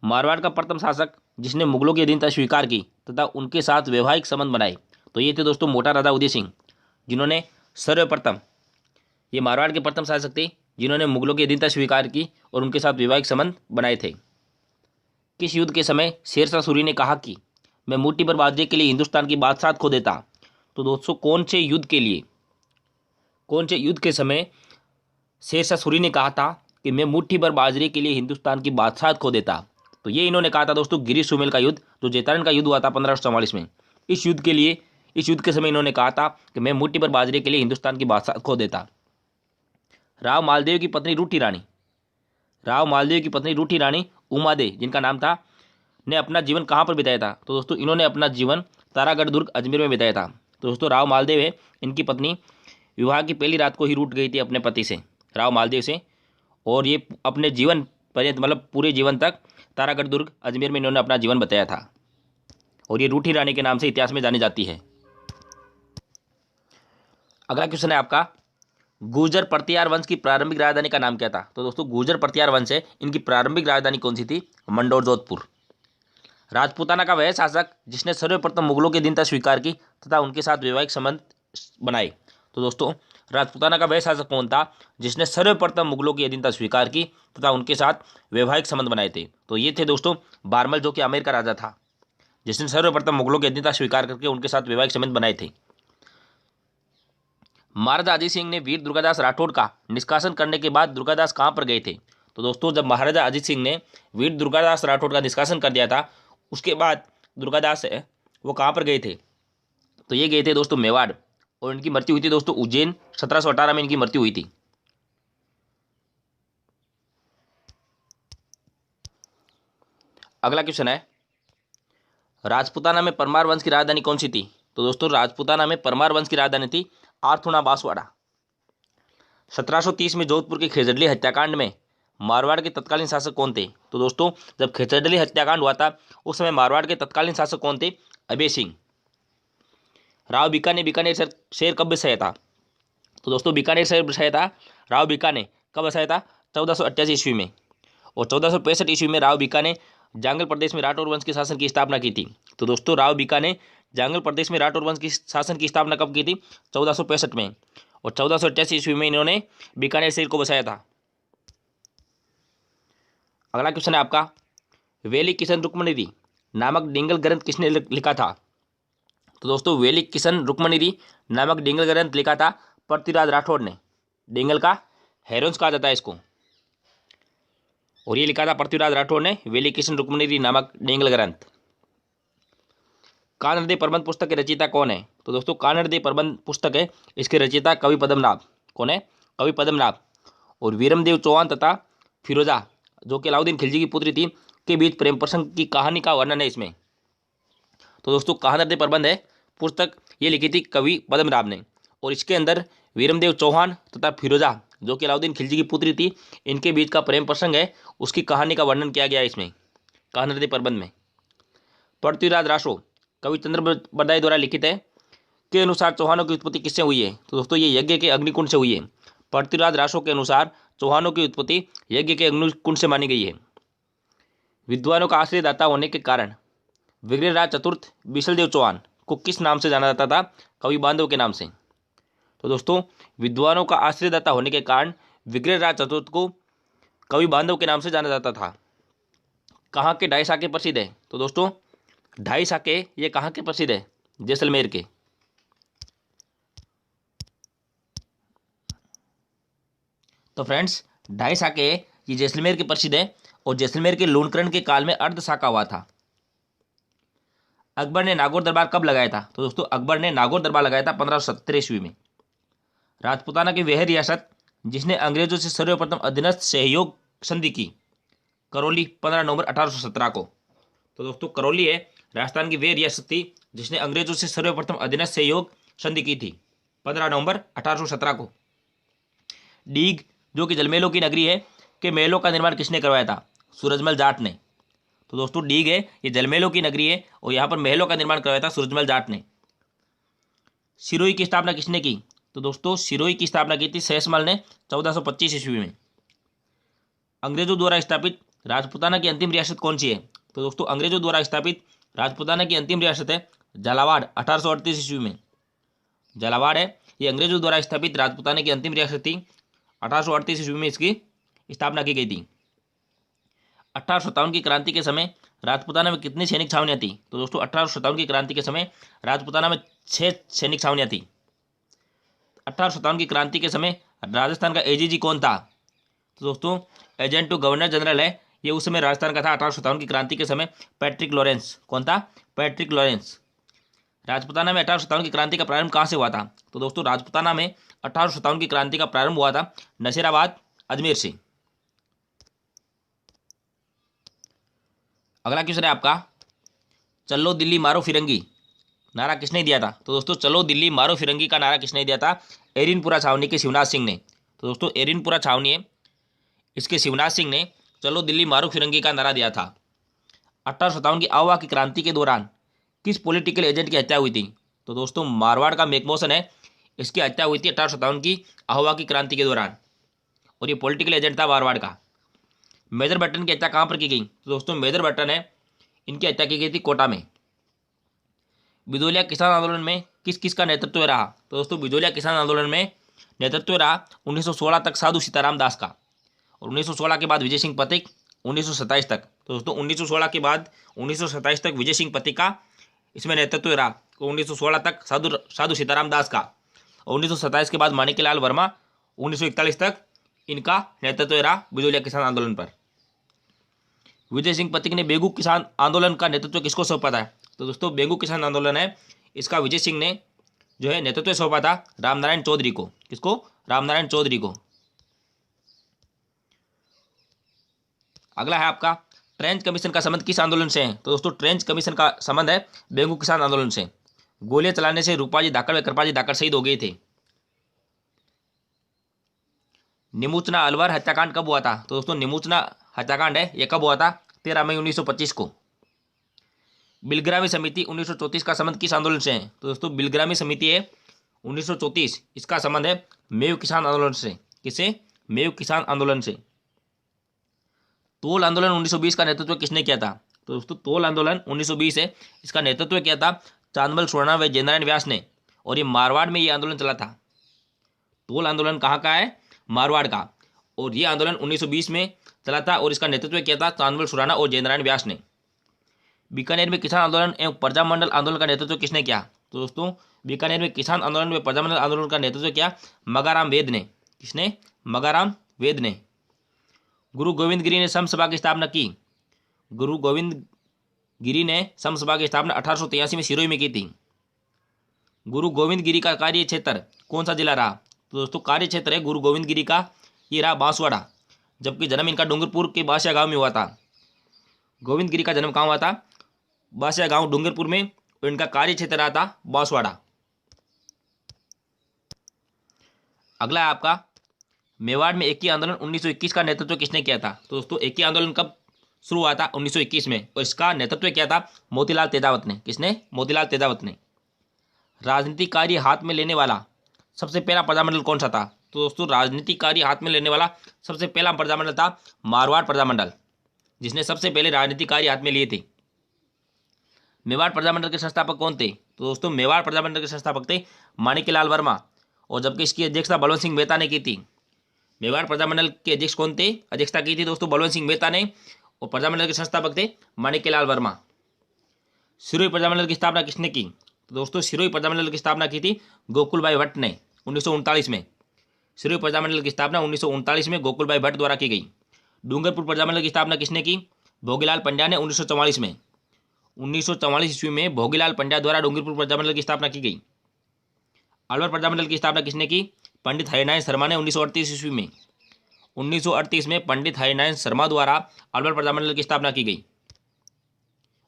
मारवाड़ का प्रथम शासक जिसने मुगलों की अधीनता स्वीकार की तथा उनके साथ वैवाहिक संबंध बनाए, तो ये थे दोस्तों मोटा राजा उदय सिंह, जिन्होंने सर्वप्रथम, ये मारवाड़ के प्रथम शासक थे जिन्होंने मुगलों की अधीनता स्वीकार की और उनके साथ वैवाहिक संबंध बनाए थे। किस युद्ध के समय शेरशाह सूरी ने कहा कि मैं मुट्ठी भर बाजरे के लिए हिंदुस्तान की बादशाहत खो देता? तो दोस्तों कौन से युद्ध के समय शेरशाह सूरी ने कहा था कि मैं मुट्ठी भर बाजरे के लिए हिंदुस्तान की बादशाहत खो देता? तो ये इन्होंने कहा था दोस्तों गिरी सुमेल का युद्ध, जो जैतारण का युद्ध हुआ था 1544 में। इस युद्ध के समय इन्होंने कहा था कि मैं मुट्ठी भर बाजरे के लिए हिंदुस्तान की बादशाहत खो देता। राव मालदेव की पत्नी रूठी रानी उमादे, जिनका नाम था, ने अपना जीवन कहाँ पर बिताया था? तो दोस्तों इन्होंने अपना जीवन तारागढ़ दुर्ग अजमेर में बिताया था। तो दोस्तों राव मालदेव है, इनकी पत्नी विवाह की पहली रात को ही रूठ गई थी अपने पति से, राव मालदेव से, और ये अपने जीवन पर्यंत मतलब पूरे जीवन तक तारागढ़ दुर्ग अजमेर में इन्होंने अपना जीवन बताया था, और ये रूठी रानी के नाम से इतिहास में जानी जाती है। अगला क्वेश्चन है आपका गुर्जर प्रतिहार वंश की प्रारंभिक राजधानी का नाम क्या था? तो दोस्तों गुर्जर प्रतिहार वंश है, इनकी प्रारंभिक राजधानी कौन सी थी? मंडोर जोधपुर। राजपूताना का वह शासक जिसने सर्वप्रथम मुगलों की अधीनता स्वीकार की तथा उनके साथ वैवाहिक संबंध बनाए। तो दोस्तों राजपूताना का वह शासक कौन था जिसने सर्वप्रथम मुगलों की अधीनता स्वीकार की तथा उनके साथ वैवाहिक संबंध बनाए थे? तो ये थे दोस्तों बारमल, जो कि आमेर का राजा था, जिसने सर्वप्रथम मुगलों की अधीनता स्वीकार करके उनके साथ वैवाहिक संबंध बनाए थे। महाराजा अजीत सिंह ने वीर दुर्गादास राठौड़ का निष्कासन करने के बाद दुर्गादास कहाँ पर गए थे? तो दोस्तों जब महाराजा अजीत सिंह ने वीर दुर्गादास राठौड़ का निष्कासन कर दिया था, उसके बाद दुर्गादास है वो कहाँ पर गए थे? तो ये गए थे दोस्तों मेवाड़, और इनकी मृत्यु हुई थी दोस्तों उज्जैन, 1718 में इनकी मृत्यु हुई थी। अगला क्वेश्चन है, राजपूताना में परमार वंश की राजधानी कौन सी थी? तो दोस्तों राजपूताना में परमार वंश की राजधानी थी आर्थुणा बांसवाड़ा। 1730 में जोधपुर के खेजड़ली हत्याकांड में मारवाड़ के तत्कालीन शासक कौन थे? तो दोस्तों जब खेजड़ली हत्याकांड हुआ था उस समय मारवाड़ के तत्कालीन शासक कौन थे? अभय सिंह। राव बीका ने बीकानेर शहर कब बसाया था? तो दोस्तों बीकानेर शहर बसाया था राव बीका ने, कब बसाया था? 1488 ईस्वी में। और 1465 ईस्वी में राव बीका ने जांगल प्रदेश में राठौर वंश के शासन की स्थापना की थी। तो दोस्तों राव बीका ने जांगल प्रदेश में राठौर वंश की शासन की स्थापना कब की थी? 1465 में। और 1488 ईस्वी में इन्होंने बीकानेर शहर को बसाया था। अगला क्वेश्चन है आपका, वेली किशन रुक्मणी नामक डिंगल ग्रंथ किसने लिखा था? तो दोस्तों वेली किशन रुक्मणी नामक डिंगल ग्रंथ लिखा था पृथ्वीराज राठौड़ ने। डिंगल का हेरोंस कहा जाता है इसको, और ये लिखा था पृथ्वीराज राठौड़ ने वेली किशन रुक्मणी नामक डिंगल ग्रंथ। कानड़देव प्रबंध पुस्तक के रचयिता कौन है? तो दोस्तों कानड़देव प्रबंध पुस्तक है, इसके रचयिता कवि पद्मनाभ। कौन है? कवि पद्मनाभ। और वीरमदेव चौहान तथा फिरोजा, जो कि अलाउद्दीन खिलजी की पुत्री थी, के बीच प्रेम प्रसंग की कहानी का वर्णन है इसमें। तो दोस्तों कानड़देव प्रबंध है पुस्तक, ये लिखी थी कवि पद्मनाभ ने, और इसके अंदर वीरमदेव चौहान तथा फिरोजा, जो कि अलाउद्दीन खिलजी की पुत्री थी, इनके बीच का प्रेम प्रसंग है, उसकी कहानी का वर्णन किया गया है इसमें कानड़देव प्रबंध में। पृथ्वीराज राठौड़ कवि चंद्र बरदाई द्वारा लिखित है, के अनुसार चौहानों की उत्पत्ति किससे हुई है? तो दोस्तों ये यज्ञ के अग्निकुंड से हुई है। पृथ्वीराज राठौड़ के अनुसार चौहानों की उत्पत्ति यज्ञ के अग्निकुंड से मानी गई है। विद्वानों का आश्रयदाता होने के कारण विग्रहराज चतुर्थ बिसलदेव चौहान को किस नाम से जाना जाता था? कवि बांधव के नाम से। तो दोस्तों विद्वानों का आश्रयदाता होने के कारण विग्रहराज चतुर्थ को कवि बांधव के नाम से जाना जाता था। कहाँ के ढाई साके प्रसिद्ध है? तो दोस्तों ढाई साके ये कहाँ के प्रसिद्ध है? जैसलमेर के। तो फ्रेंड्स ढाई साके ये जैसलमेर के प्रसिद्ध है, और जैसलमेर के लूणकरण के काल में अर्ध साका हुआ था। अकबर ने नागौर दरबार कब लगाया था? तो दोस्तों अकबर ने नागौर दरबार लगाया था 1570 ईस्वी में। राजपूताना की वह रियासत जिसने अंग्रेजों से सर्वप्रथम अधीनस्थ सहयोग संधि की, करौली 15 नवंबर 1817 को। तो दोस्तों करौली है राजस्थान की वह रियासत थी जिसने अंग्रेजों से सर्वप्रथम अधीनस्थ सहयोग संधि की थी 15 नवंबर 1817 को। डीग, जो कि जलमहलों की नगरी है, के महलों का निर्माण किसने करवाया था? सूरजमल जाट ने। तो दोस्तों डीग है ये जलमहलों की नगरी है, और यहाँ पर महलों का निर्माण करवाया था सूरजमल जाट ने। सिरोही की स्थापना किसने की? तो दोस्तों सिरोही की स्थापना की थी सहसमल ने 1425 ईस्वी में। अंग्रेजों द्वारा स्थापित राजपूताना की अंतिम रियासत कौन सी है? तो दोस्तों अंग्रेजों द्वारा स्थापित राजपूताना की अंतिम रियासत है झालावाड़ 1838 ईस्वी में। झालावाड़ है ये अंग्रेजों द्वारा स्थापित राजपूताना की अंतिम रियासत थी। 1838 ईस्वी में इसकी स्थापना की गई थी। 1857 की क्रांति के समय राजपूताना में कितनी सैनिक छावनियां थी? तो दोस्तों 1857 की क्रांति के समय राजपूताना में 6 सैनिक छावनियां थी। 1857 की क्रांति के समय राजस्थान का एजीजी कौन था? तो दोस्तों एजेंट टू गवर्नर जनरल है, ये उस समय राजस्थान का था 1857 की क्रांति के समय पैट्रिक लॉरेंस। कौन था? Patrick Lawrence. राजपूताना में 1857 की क्रांति का प्रारंभ कहाँ से हुआ था? तो दोस्तों राजपूताना में 1857 की क्रांति का प्रारंभ हुआ था नसीराबाद, अजमेर से। अगला क्वेश्चन है आपका, चलो दिल्ली मारो फिरंगी नारा किसने दिया था? तो दोस्तों चलो दिल्ली मारो फिरंगी का नारा किसने दिया था? एरिनपुरा छावनी के शिवनाथ सिंह ने। तो दोस्तों एरिनपुरा छावनी है, इसके शिवनाथ सिंह ने चलो दिल्ली मारो फिरंगी का नारा दिया था। 1857 की अहोवा की क्रांति के दौरान किस पॉलिटिकल एजेंट की हत्या हुई थी? तो दोस्तों मारवाड़ का मैकमोहन है, इसकी हत्या हुई थी 1857 की अहोवा की क्रांति के दौरान, और ये पॉलिटिकल एजेंट था मारवाड़ का। मेजर बटन की हत्या कहाँ पर की गई? तो दोस्तों मेजर बटन है इनकी हत्या की गई थी कोटा में। बिजोलिया किसान आंदोलन में किस किस का नेतृत्व रहा? तो दोस्तों बिजोलिया किसान आंदोलन में नेतृत्व रहा 1916 तक साधु सीताराम दास का, और 1916 के बाद विजय सिंह पथिक 1927 तक। तो दोस्तों 1916 के बाद 1927 तक विजय सिंह पथिक का इसमें नेतृत्व रहा। तो 1916 तक साधु सीताराम दास का, और 1927 के बाद माणिक्यलाल वर्मा 1941 तक इनका नेतृत्व रहा बिजोलिया किसान आंदोलन पर। विजय सिंह पथिक ने बेगू किसान आंदोलन का नेतृत्व किसको सौंपा था? तो दोस्तों बेगू किसान आंदोलन है, इसका विजय सिंह ने जो है नेतृत्व सौंपा था रामनारायण चौधरी को। किसको? रामनारायण चौधरी को। अगला है आपका ट्रेंच कमीशन का संबंध किस आंदोलन से है? तो दोस्तों ट्रेंच कमीशन का संबंध है बेगू किसान आंदोलन से। गोलियां चलाने से रूपाजी धाकड़ व कृपाजी धाकड़ शहीद हो गए थे। निमुचना अलवर हत्याकांड कब हुआ था? तो दोस्तों निमुचना हत्याकांड है ये कब हुआ था? 13 मई 1925 को। बिलग्रामी समिति 1934 का संबंध किस आंदोलन से है? तो दोस्तों बिलग्रामी समिति है 1934, इसका संबंध है मेव किसान आंदोलन से। किसे? मेव किसान आंदोलन से। तोल आंदोलन 1920 का नेतृत्व किसने किया था? तो दोस्तों तोल आंदोलन 1920 है, इसका नेतृत्व किया था चांदमल सुराणा व जयनारायण व्यास ने, और ये मारवाड़ में ये आंदोलन चला था। तोल आंदोलन कहाँ का है? मारवाड़ का, और ये आंदोलन 1920 में चला था, और इसका नेतृत्व किया था चांदमल सुराणा और जयनारायण व्यास ने। बीकानेर में किसान आंदोलन एवं प्रजामंडल आंदोलन का नेतृत्व किसने किया? तो दोस्तों बीकानेर में किसान आंदोलन व प्रजामंडल आंदोलन का नेतृत्व किया मगाराम वेद ने। किसने? मगाराम वेद ने। गुरु गोविंद गिरी ने समसभा की स्थापना की। गुरु गोविंद गिरी ने समसभा की स्थापना 1883 में सिरोही में की थी। गुरु गोविंद गिरी का कार्य क्षेत्र कौन सा जिला रहा? तो दोस्तों कार्य क्षेत्र है गुरु गोविंद गिरी का ये रहा बांसवाड़ा, जबकि जन्म इनका डूंगरपुर के बासिया गांव में हुआ था। गोविंद गिरी का जन्म कहाँ हुआ था? बासिया गांव डूंगरपुर में, और इनका कार्य क्षेत्र रहा था बांसवाड़ा। अगला है आपका मेवाड़ में एकी आंदोलन 1921 का नेतृत्व किसने किया था? तो दोस्तों एकी आंदोलन कब शुरू हुआ था? 1921 में, और इसका नेतृत्व किया था मोतीलाल तेजावत ने। किसने? मोतीलाल तेजावत ने। राजनीतिक कार्य हाथ में लेने वाला सबसे पहला प्रजामंडल कौन सा था? तो दोस्तों राजनीतिक कार्य हाथ में लेने वाला सबसे पहला प्रजामंडल था मारवाड़ प्रजामंडल, जिसने सबसे पहले राजनीतिक कार्य हाथ में लिए थे। मेवाड़ प्रजामंडल के संस्थापक कौन थे? तो दोस्तों मेवाड़ प्रजामंडल के संस्थापक थे माणिक्यलाल वर्मा, और जबकि इसकी अध्यक्षता बलवंत सिंह मेहता ने की थी। मेवाड़ प्रजामंडल के अध्यक्ष कौन थे? अध्यक्षता की थी दोस्तों बलवंत सिंह मेहता ने, और प्रजामंडल के संस्थापक थे माणिक्यलाल वर्मा। सिरोही प्रजामंडल की स्थापना किसने की? तो दोस्तों सिरोही प्रजामंडल की स्थापना की थी गोकुलभाई भट्ट ने 1939 में। सिरोही प्रजामंडल की स्थापना 1939 में गोकुलभाई भट्ट द्वारा की गई। डूंगरपुर प्रजामंडल की स्थापना किसने की? भोगीलाल पंड्या ने 1944 में। 1944 ईस्वी में भोगीलाल पंड्या द्वारा डूंगरपुर प्रजामंडल की स्थापना की गई। अलवर प्रजामंडल की स्थापना किसने की? पंडित हरिनारायण शर्मा ने 1938 ईस्वी में। 1938 में पंडित हरिनारायण शर्मा द्वारा अलवर प्रजामंडल की स्थापना की गई।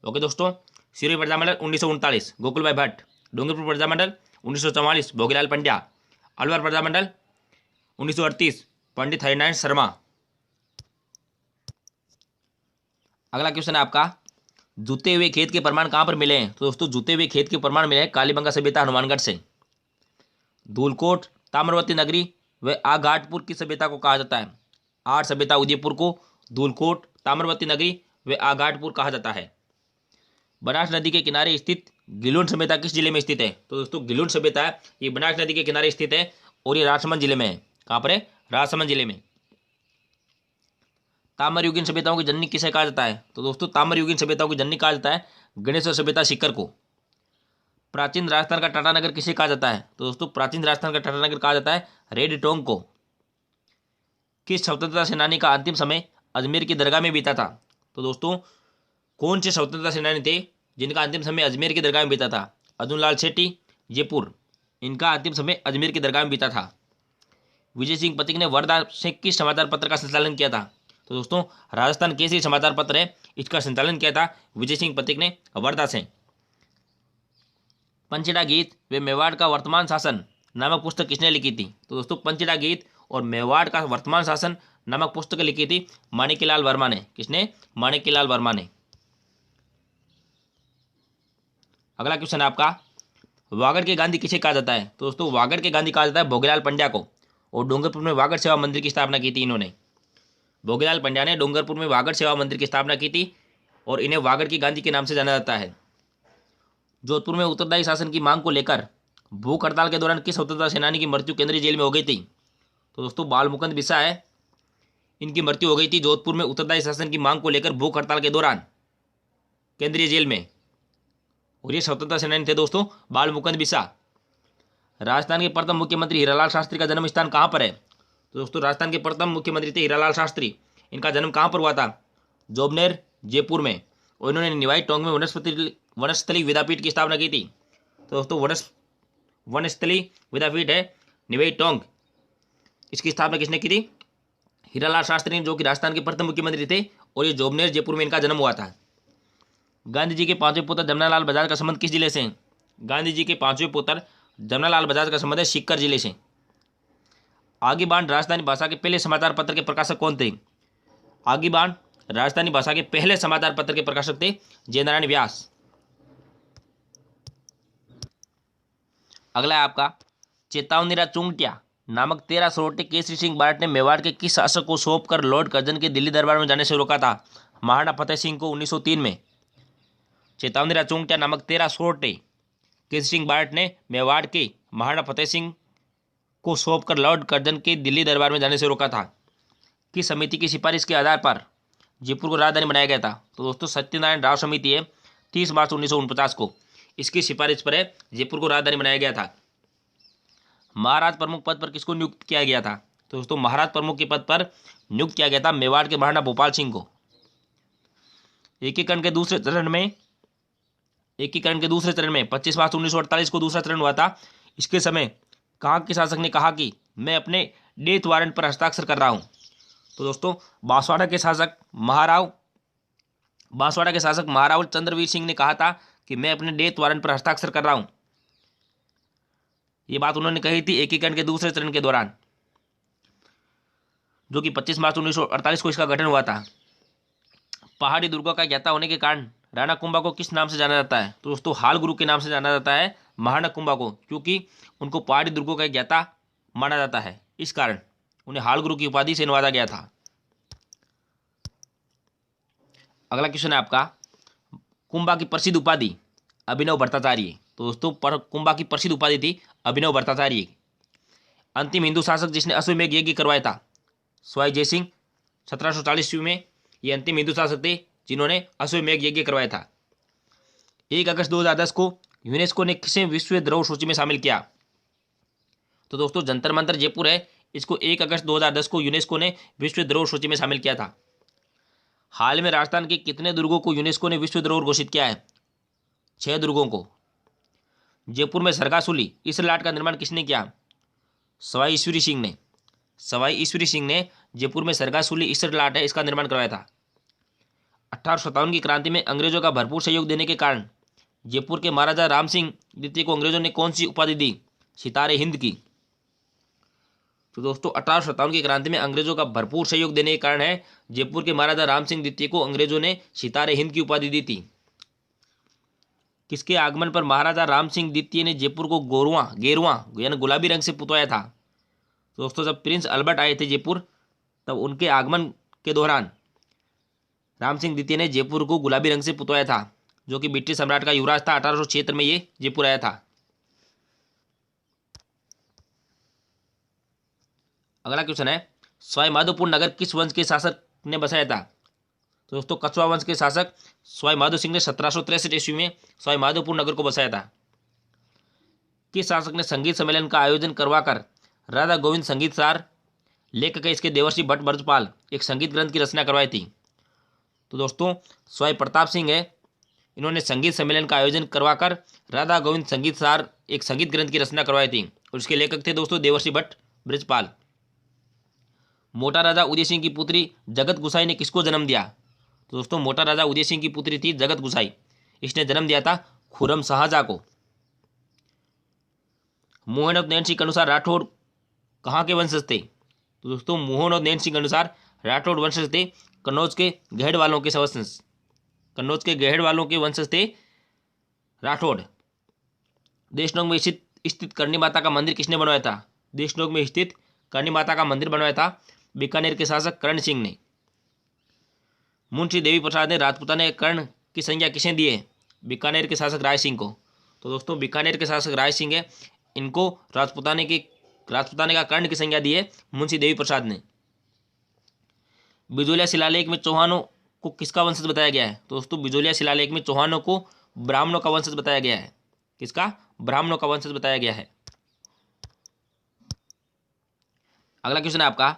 ओके दोस्तों, सिरोही प्रजामंडल 1939 गोकुलभाई भट्ट, डूंगरपुर प्रजामंडल 1944 भोगीलाल पंड्या, अलवर प्रजामंडल 1938 पंडित हरिनारायण शर्मा। अगला क्वेश्चन है आपका जूते हुए खेत के प्रमाण कहाँ पर मिले हैं? तो दोस्तों जूते हुए खेत के प्रमाण मिले हैं कालीबंगा सभ्यता हनुमानगढ़ से। धूलकोट, ताम्रवती नगरी व आघाटपुर की सभ्यता को कहा जाता है। आठ सभ्यता उदयपुर को धूलकोट, ताम्रवती नगरी व आघाटपुर कहा जाता है। बनास नदी के किनारे स्थित गिलोन सभ्यता किस जिले में स्थित है? तो दोस्तों गिलोन सभ्यता है ये बनास नदी के किनारे स्थित है, और ये राजसमंद जिले में है। कहाँ पर है? राजसमंद जिले में। ताम्रयुगीन सभ्यताओं की जननी किसे कहा जाता है? तो दोस्तों ताम्रयुगीन सभ्यताओं की जननी कहा जाता है गणेश्वर सभ्यता सीकर को। प्राचीन राजस्थान का टाटानगर किसे कहा जाता है? तो दोस्तों प्राचीन राजस्थान का टाटानगर कहा जाता है रेड टोंग को। किस स्वतंत्रता सेनानी का अंतिम समय अजमेर की दरगाह में बीता था? तो दोस्तों कौन से स्वतंत्रता सेनानी थे जिनका अंतिम समय अजमेर की दरगाह में बीता था? अर्जुन लाल शेट्टी, जयपुर, इनका अंतिम समय अजमेर की दरगाह में बीता था। विजय सिंह पथिक ने वर्धा से किस समाचार पत्र का संचालन किया था? तो दोस्तों राजस्थान केसरी समाचार पत्र है, इसका संचालन किया था विजय सिंह पथिक ने वर्धा से। पंचेड़ा गीत व मेवाड़ का वर्तमान शासन नामक पुस्तक किसने लिखी थी? तो दोस्तों पंचेड़ा गीत और मेवाड़ का वर्तमान शासन नामक पुस्तक लिखी थी माणिक्यलाल वर्मा ने। किसने? माणिक्यलाल वर्मा ने। अगला क्वेश्चन आपका वागड़ के गांधी किसे कहा जाता है? तो दोस्तों वागड़ के गांधी कहा जाता है भोगीलाल पंड्या को, और डूंगरपुर में वागड़ सेवा मंदिर की स्थापना की थी इन्होंने। भोगीलाल पंड्या ने डूंगरपुर में वागड़ सेवा मंदिर की स्थापना की थी, और इन्हें वागड़ की गांधी के नाम से जाना जाता है। जोधपुर में उत्तरदायी शासन की मांग को लेकर भूख हड़ताल के दौरान किस स्वतंत्रता सेनानी की मृत्यु केंद्रीय जेल में हो गई थी? तो दोस्तों बाल मुकुंद बिसा है, इनकी मृत्यु हो गई थी जोधपुर में उत्तरदायी शासन की मांग को लेकर भूख हड़ताल के दौरान केंद्रीय जेल में। और ये स्वतंत्रता सेनानी थे दोस्तों बाल मुकुंद बिसा। राजस्थान के प्रथम मुख्यमंत्री हीरालाल शास्त्री का जन्म स्थान कहाँ पर है? तो दोस्तों राजस्थान के प्रथम मुख्यमंत्री थे हीरालाल शास्त्री। इनका जन्म कहाँ पर हुआ था? जोबनेर, जयपुर में। और इन्होंने निवाई टोंक में वनस्थली विद्यापीठ की स्थापना की थी। तो दोस्तों वनस्थली विद्यापीठ है निवाई टोंक, इसकी स्थापना किसने की थी? हीरालाल शास्त्री ने, जो कि राजस्थान के प्रथम मुख्यमंत्री थे। और ये जोबनेर, जयपुर में इनका जन्म हुआ था। गांधी जी के पांचवें पुत्र जमनालाल बजाज का संबंध किस जिले से है? गांधी जी के पांचवें पुत्र जमनालाल बजाज का संबंध है सीकर जिले से। आगीबाण राजस्थानी भाषा के पहले समाचार पत्र के प्रकाशक कौन थे? आगीबाण राजस्थानी भाषा के पहले समाचार पत्र के प्रकाशक थे जयनारायण व्यास। अगला है आपका चेतावनीरा चुंगटिया नामक 13 सोरठे केसरी सिंह बारट ने मेवाड़ के किस शासक को सौंपकर लॉर्ड कर्जन के दिल्ली दरबार में जाने से रोका था? महाराणा फतेह सिंह को 1903 में। चेतावनीरा चुंगटिया नामक 13 सोरठे केसरी सिंह बारट ने मेवाड़ के महाराणा फतेह सिंह को सौंपकर लॉर्ड कर्जन के दिल्ली दरबार में जाने से रोका था? किस समिति की सिफारिश के आधार पर जयपुर को राजधानी बनाया गया था? तो दोस्तों सत्यनारायण राव समिति है 30 मार्च 1949 को, इसकी सिफारिश पर है जयपुर को राजधानी बनाया गया था। महाराज प्रमुख पद पर किसको नियुक्त किया गया था? तो दोस्तों महाराज प्रमुख के पद पर नियुक्त किया गया था मेवाड़ के महाराणा भोपाल सिंह को। एकीकरण के दूसरे चरण में 25 मार्च 1948 को दूसरा चरण हुआ था। इसके समय कहाँ के शासक ने कहा कि मैं अपने डेथ वारंट पर हस्ताक्षर कर रहा हूं? तो दोस्तों बांसवाड़ा के शासक महाराव चंद्रवीर सिंह ने कहा था कि मैं अपने डेथ वारंट पर हस्ताक्षर कर रहा हूं। ये बात उन्होंने कही थी एकीकरण के दूसरे चरण के दौरान, जो कि 25 मार्च 1948 को इसका गठन हुआ था। पहाड़ी दुर्गों का ज्ञाता होने के कारण राणा कुंभा को किस नाम से जाना जाता है? तो दोस्तों हाल गुरु के नाम से जाना जाता है महाराणा कुंभा को, क्योंकि उनको पहाड़ी दुर्गों का ज्ञाता माना जाता है, इस कारण उन्हें हाल गुरु की उपाधि से नवाजा गया था। अगला क्वेश्चन है आपका कुंभा की प्रसिद्ध उपाधि अभिनव भट्टाचार्य। तो दोस्तों कुंभा की प्रसिद्ध उपाधि थी अभिनव भट्टाचार्य। अंतिम हिंदू शासक जिसने अश्वमेघ यज्ञ करवाया था? सवाई जयसिंह 1740 ईस्वी में ये अंतिम हिंदू शासक थे जिन्होंने अश्वमेघ यज्ञ करवाया था। 1 अगस्त 2010 को यूनेस्को ने किसे विश्व धरोहर सूची में शामिल किया? तो दोस्तों जंतर मंतर जयपुर है, इसको 1 अगस्त 2010 को यूनेस्को ने विश्व धरोहर सूची में शामिल किया था। हाल में राजस्थान के कितने दुर्गों को यूनेस्को ने विश्व धरोहर घोषित किया है? 6 दुर्गों को। जयपुर में सरगासुली इस लाट का निर्माण किसने किया? सवाई ईश्वरी सिंह ने जयपुर में सरगासुली इस लाट है इसका निर्माण करवाया था। 1857 की क्रांति में अंग्रेजों का भरपूर सहयोग देने के कारण जयपुर के महाराजा राम सिंह द्वितीय को अंग्रेजों ने कौन सी उपाधि दी? सितारे हिंद की। तो दोस्तों 1857 की क्रांति में अंग्रेजों का भरपूर सहयोग देने के कारण है जयपुर के महाराजा राम सिंह द्वितीय को अंग्रेजों ने सितारे हिंद की उपाधि दी थी। किसके आगमन पर महाराजा राम सिंह द्वितीय ने जयपुर को गेरुआ यानी गुलाबी रंग से पुतवाया था? तो दोस्तों जब प्रिंस अल्बर्ट आए थे जयपुर, तब उनके आगमन के दौरान राम सिंह द्वितीय ने जयपुर को गुलाबी रंग से पुतवाया था, जो कि ब्रिटिश सम्राट का युवराज था। 1876 में ये जयपुर आया था। अगला क्वेश्चन है सवाई माधोपुर नगर किस वंश के शासक ने बसाया था? तो दोस्तों कछवा वंश के शासक सवाई माधो सिंह ने 1763 ईस्वी में सवाई माधोपुर नगर को बसाया था। किस शासक ने संगीत सम्मेलन का आयोजन करवाकर राधा गोविंद संगीत सार लेखक है इसके देवर्षि भट्ट ब्रजपाल एक संगीत ग्रंथ की रचना करवाई थी? तो दोस्तों सवाई प्रताप सिंह है, इन्होंने संगीत सम्मेलन का आयोजन करवाकर राधा गोविंद संगीत सार एक संगीत ग्रंथ की रचना करवाई थी और इसके लेखक थे दोस्तों देवर्षि भट्ट ब्रजपाल। मोटा राजा उदय सिंह की पुत्री जगत गुसाई ने किसको जन्म दिया? तो दोस्तों मोटा राजा उदय सिंह की पुत्री थी जगत गुसाई, इसने जन्म दिया था खुर्रम शाहजहां को। मोहन और नैन सिंह के अनुसार राठौड़ कहाँ के वंशज थे? तो दोस्तों मोहन और नैन सिंह के अनुसार राठौड़ वंशज थे कन्नौज के गहड़ वालों के वंशज। कन्नौज के गहड़ वालों के वंशज थे राठौड़। देशनोक में स्थित करणी माता का मंदिर किसने बनवाया था? देशनोक में स्थित करणी माता का मंदिर बनवाया था बीकानेर के शासक करण सिंह ने। मुंशी देवी प्रसाद ने राजपूताना के कर्ण की संज्ञा किसे दी है? बीकानेर के शासक राय सिंह को। तो दोस्तों बीकानेर के शासक राय सिंह है, इनको राजपूताने का कर्ण की संज्ञा दी है मुंशी देवी प्रसाद ने। बिजोलिया शिलालेख में चौहानों को किसका वंशज बताया गया है? तो दोस्तों बिजोलिया शिलालेख में चौहानों को ब्राह्मणों का वंशज बताया गया है। किसका? ब्राह्मणों का वंशज बताया गया है। अगला क्वेश्चन है आपका,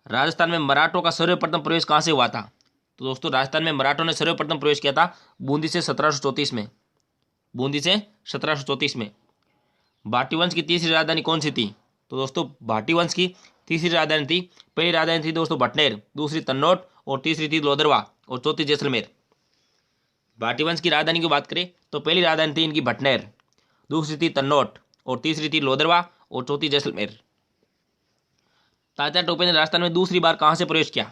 राजस्थान में मराठों का सर्वप्रथम प्रवेश कहां से हुआ था? तो दोस्तों राजस्थान में मराठों ने सर्वप्रथम प्रवेश किया था बूंदी से 1734 में। बूंदी से 1734 में। भाटी वंश की तीसरी राजधानी कौन सी थी? तो दोस्तों भाटी वंश की तीसरी राजधानी थी, पहली राजधानी थी दोस्तों भटनेर, दूसरी तन्नौट और तीसरी थी लोदरवा और चौथी जैसलमेर। भाटी वंश की राजधानी की बात करें तो पहली राजधानी थी इनकी भटनेर, दूसरी थी तन्नौट और तीसरी थी लोदरवा और चौथी जैसलमेर। तात्या टोपे ने राजस्थान में दूसरी बार कहां से प्रवेश किया?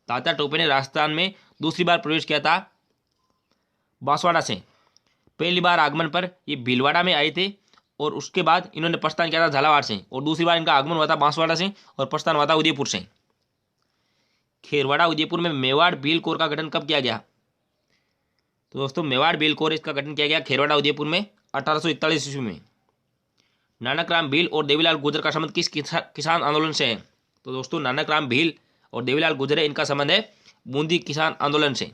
तात्या टोपे ने राजस्थान में दूसरी बार प्रवेश किया था बांसवाड़ा से। पहली बार आगमन पर ये भीलवाड़ा में आए थे और उसके बाद इन्होंने प्रस्थान किया था झालावाड़ से, और दूसरी बार इनका आगमन हुआ था बांसवाड़ा से और प्रस्थान हुआ था उदयपुर से। खेरवाड़ा उदयपुर में मेवाड़ भील कोर का गठन कब किया गया? तो दोस्तों मेवाड़ भील कोर इसका गठन किया गया खेरवाड़ा उदयपुर में 1841 ईस्वी में। नानक राम भील और देवीलाल गुर्जर का संबंध किस किसान आंदोलन से है? तो दोस्तों नानक राम भील और देवीलाल गुर्जर इनका संबंध है बूंदी किसान आंदोलन से।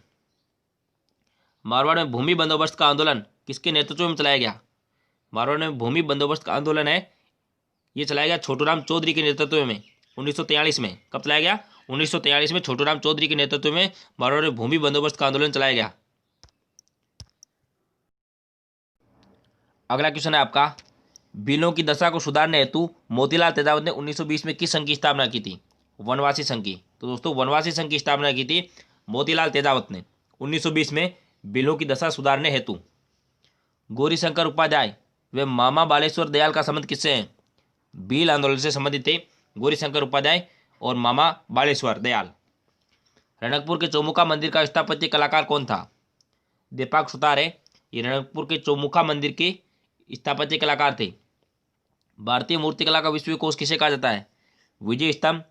मारवाड़ में भूमि बंदोबस्त का आंदोलन किसके नेतृत्व में चलाया गया? मारवाड़ में भूमि बंदोबस्त का आंदोलन है, ये चलाया गया छोटूराम चौधरी के नेतृत्व में 1943 में। कब चलाया गया? 1943 में छोटूराम चौधरी के नेतृत्व में मारवाड़ में भूमि बंदोबस्त का आंदोलन चलाया गया। अगला क्वेश्चन है आपका, भीलों की दशा को सुधारने हेतु मोतीलाल तेजावत ने 1920 में किस संघ की स्थापना की थी? वनवासी संघ की। तो दोस्तों वनवासी संघ की स्थापना की थी मोतीलाल तेजावत ने 1920 में भीलों की दशा सुधारने हेतु। गौरीशंकर उपाध्याय वे मामा बालेश्वर दयाल का संबंध किससे है? भील आंदोलन से संबंधित थे गौरीशंकर उपाध्याय और मामा बालेश्वर दयाल। रणकपुर के चौमुखा मंदिर का स्थापत्य कलाकार कौन था? दीपक सुतार है, ये रणकपुर के चौमुखा मंदिर के स्थापत्य कलाकार थे। भारतीय मूर्तिकला का विश्व कोश किसे कहा जाता है? विजय स्तंभ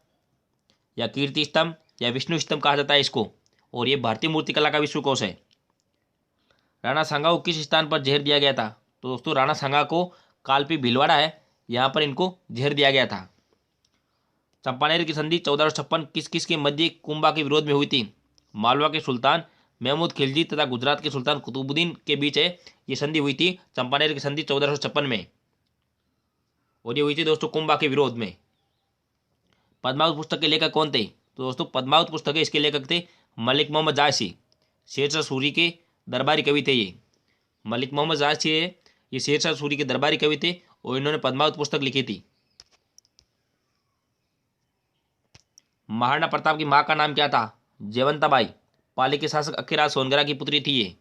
या कीर्ति स्तंभ या विष्णु स्तंभ कहा जाता है इसको, और ये भारतीय मूर्तिकला का विश्व कोश है। राणा सांगा को किस स्थान पर जहर दिया गया था? तो दोस्तों राणा सांगा को कालपी भीलवाड़ा है, यहाँ पर इनको जहर दिया गया था। चंपानेर की संधि 1456 किस किस के मध्य कुंभा के विरोध में हुई थी? मालवा के सुल्तान महमूद खिलजी तथा गुजरात के सुल्तान कुतुबुद्दीन के बीच है ये संधि हुई थी, चंपानेर की संधि 1456 में, और ये हुई थी दोस्तों कुंभा के विरोध में। पद्मावत पुस्तक के लेखक कौन थे? तो दोस्तों पद्मावत पुस्तक इसके लेखक थे मलिक मोहम्मद जायसी, शेरशाह सूरी के दरबारी कवि थे ये। मलिक मोहम्मद जायसी है, ये शेरशाह सूरी के दरबारी कवि थे और इन्होंने पद्मावत पुस्तक लिखी थी। महाराणा प्रताप की मां का नाम क्या था? जयवंताबाई। पाली के शासक अक्केराज सोनगरा की पुत्री थी ये।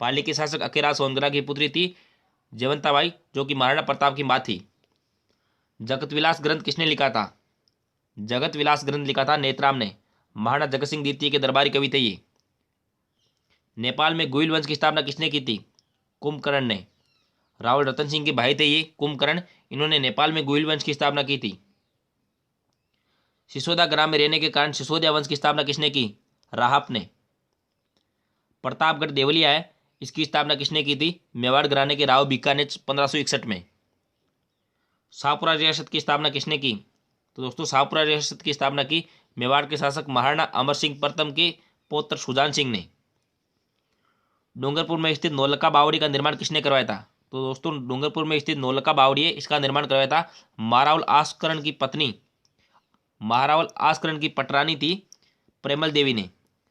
पाली के शासक अक्केराज सोनगरा की पुत्री थी जयवंताबाई, जो कि महाराणा प्रताप की मां थी। जगत विलास ग्रंथ किसने लिखा था? जगत विलास ग्रंथ लिखा था नेतराम ने। महाराणा जगत सिंह द्वितीय के दरबारी कवि थे ये। नेपाल में गुइल वंश की स्थापना किसने की थी? कुंभकर्ण ने। रावल रतन सिंह के भाई थे ये कुंभकर्ण, इन्होंने नेपाल में गुइल वंश की स्थापना की थी। सिसोदा ग्राम में रहने के कारण सिसोदिया वंश की स्थापना किसने की? राहप ने। प्रतापगढ़ देवलिया है, इसकी स्थापना किसने की थी? मेवाड़ घराने के राव बीका ने 1561 में। शाहपुरा रियासत की स्थापना किसने की? तो दोस्तों शाहपुरा रियासत की स्थापना की मेवाड़ के शासक महाराणा अमर सिंह प्रथम के पौत्र सुजान सिंह ने। डूंगरपुर में स्थित नौलखा बावड़ी का निर्माण किसने करवाया था? तो दोस्तों डूंगरपुर में स्थित नौलखा बावड़ी है, इसका निर्माण करवाया था महारावल आस्करण की पत्नी, महारावल आस्करण की पटरानी थी प्रेमल देवी ने।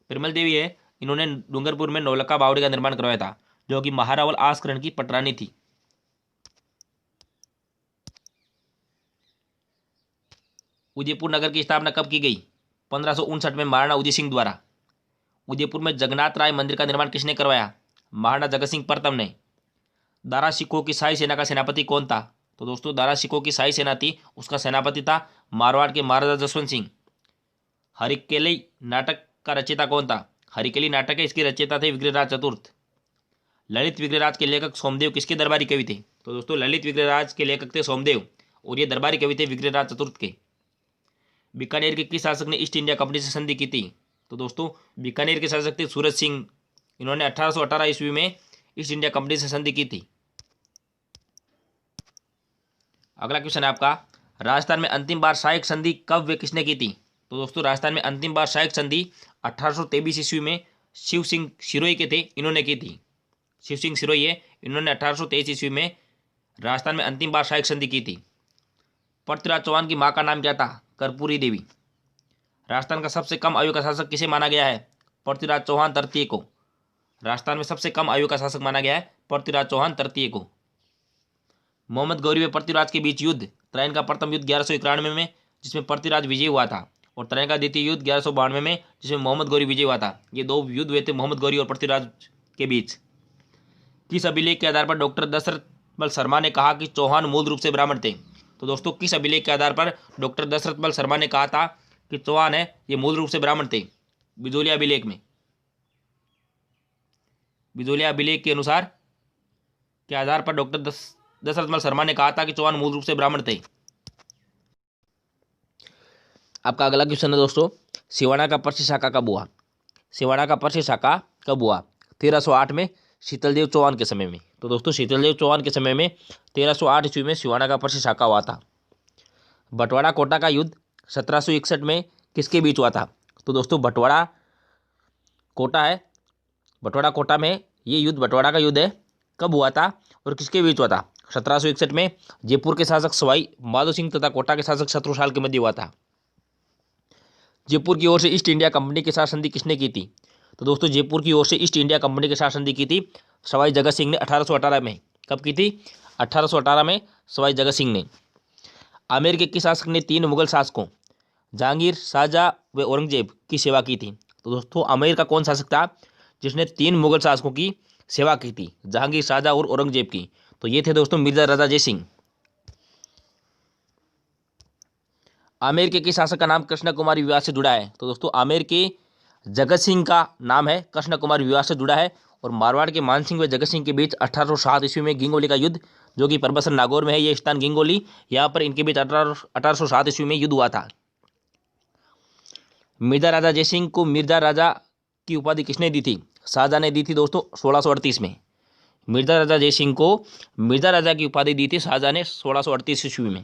प्रेमल देवी है, इन्होंने डूंगरपुर में नौलखा बावड़ी का निर्माण करवाया था, जो कि महारावल आस्करण की पटरानी थी। उदयपुर नगर की स्थापना कब की गई? 1559 में महाराणा उदय सिंह द्वारा। उदयपुर में जगन्नाथ राय मंदिर का निर्माण किसने करवाया? महाराणा जगत सिंह प्रथम ने। दारा सिखों की शाही सेना का सेनापति कौन था? तो दोस्तों दारा सिखों की शाही सेना थी, उसका सेनापति था मारवाड़ के महाराजा जसवंत सिंह। हरिकेली नाटक का रचयिता कौन था? हरिकेली नाटक है, इसके रचयिता थे विग्रहराज चतुर्थ। ललित विग्रहराज के लेखक सोमदेव किसके दरबारी कवि थे? तो दोस्तों ललित विग्रहराज के लेखक थे सोमदेव, और ये दरबारी कवि थे विग्रहराज चतुर्थ के। बीकानेर के किस शासक ने ईस्ट इंडिया कंपनी से संधि की थी? तो दोस्तों बीकानेर के शासक थे सूरज सिंह। इन्होंने 1818 ईस्वी में ईस्ट इंडिया कंपनी से संधि की थी। अगला क्वेश्चन है आपका, राजस्थान में अंतिम बार सहायक संधि कब व किसने की थी? तो दोस्तों राजस्थान में अंतिम बार सहायक संधि 1823 ईस्वी में शिव सिंह सिरोही के थे, इन्होंने की थी। शिव सिंह सिरोही है, इन्होंने 1823 ईस्वी में राजस्थान में अंतिम बार सहायक संधि की थी। पृथ्वीराज चौहान की मां का नाम क्या था? कर्पूरी देवी। राजस्थान का सबसे कम आयु का शासक किसे माना गया है? पृथ्वीराज चौहान तृतीय को। राजस्थान में सबसे कम आयु का शासक माना गया है पृथ्वीराज चौहान तृतीय को। मोहम्मद गौरी व पृथ्वीराज के बीच युद्ध, त्रैन का प्रथम युद्ध 1191 में जिसमें पृथ्वीराज विजय हुआ था, और त्रैन का द्वितीय युद्ध 1192 में जिसमें मोहम्मद गौरी विजय हुआ था। ये दो युद्ध हुए थे मोहम्मद गौरी और पृथ्वीराज के बीच। किस अभिलेख के आधार पर डॉक्टर दशरथ बल शर्मा ने कहा कि चौहान मूल रूप से ब्राह्मण थे? तो दोस्तों किस अभिलेख के आधार पर डॉक्टर दशरथ बल शर्मा ने कहा था कि चौहान है ये मूल रूप से ब्राह्मण थे? बिजोलिया अभिलेख में। बिजोलिया अभिलेख के अनुसार के आधार पर डॉक्टर दशरथ बल शर्मा ने कहा था कि चौहान मूल रूप से ब्राह्मण थे। आपका अगला क्वेश्चन है दोस्तों, सिवाना का पर्शी शाखा कब हुआ? सिवाना का पर्शी शाखा कब हुआ? 1308 में शीतलदेव चौहान के समय में। तो दोस्तों शीतलदेव चौहान के समय में 1308 ईस्वी में सिवाना का पर्शी शाखा हुआ था। बंटवाड़ा कोटा का युद्ध 1761 में किसके बीच हुआ था? तो दोस्तों बंटवाड़ा कोटा है, बंटवाड़ा कोटा में ये युद्ध बंटवाड़ा का युद्ध है, कब हुआ था और किसके बीच हुआ था? 1761 में जयपुर के शासक सवाई माधो सिंह तथा कोटा के शासक शत्रुशाल के मध्य हुआ था। जयपुर की ओर से ईस्ट इंडिया कंपनी के साथ संधि किसने की थी? तो दोस्तों जयपुर की ओर से ईस्ट इंडिया कंपनी के साथ संधि की थी सवाई जगत सिंह ने 1818 में। कब की थी? 1818 में सवाई जगत सिंह ने। आमेर के किस शासक ने 3 मुगल शासकों जहांगीर, शाहजहां व औरंगजेब की सेवा की थी? तो दोस्तों आमेर का कौन शासक था जिसने 3 मुगल शासकों की सेवा की थी? जहांगीर, शाहजहां और औरंगजेब की। तो ये थे दोस्तों मिर्जा राजा जयसिंह। आमेर के किस शासक का नाम कृष्ण कुमार विवाह से जुड़ा है? तो दोस्तों आमेर के जगत सिंह का नाम है कृष्ण कुमार विवाह से जुड़ा है। और मारवाड़ के मान सिंह व जगत सिंह के बीच 1807 ईस्वी में गिंगोली का युद्ध, जो कि परबसर नागौर में है ये स्थान गिंगोली, यहाँ पर इनके बीच 1807 ईस्वी में युद्ध हुआ था। मिर्जा राजा जयसिंह को मिर्जा राजा की उपाधि किसने दी थी? शाहजहां ने दी थी दोस्तों 1638 में। मिर्जा राजा जयसिंह को मिर्जा राजा की उपाधि दी थी शाहजहां ने 1638 ईस्वी में।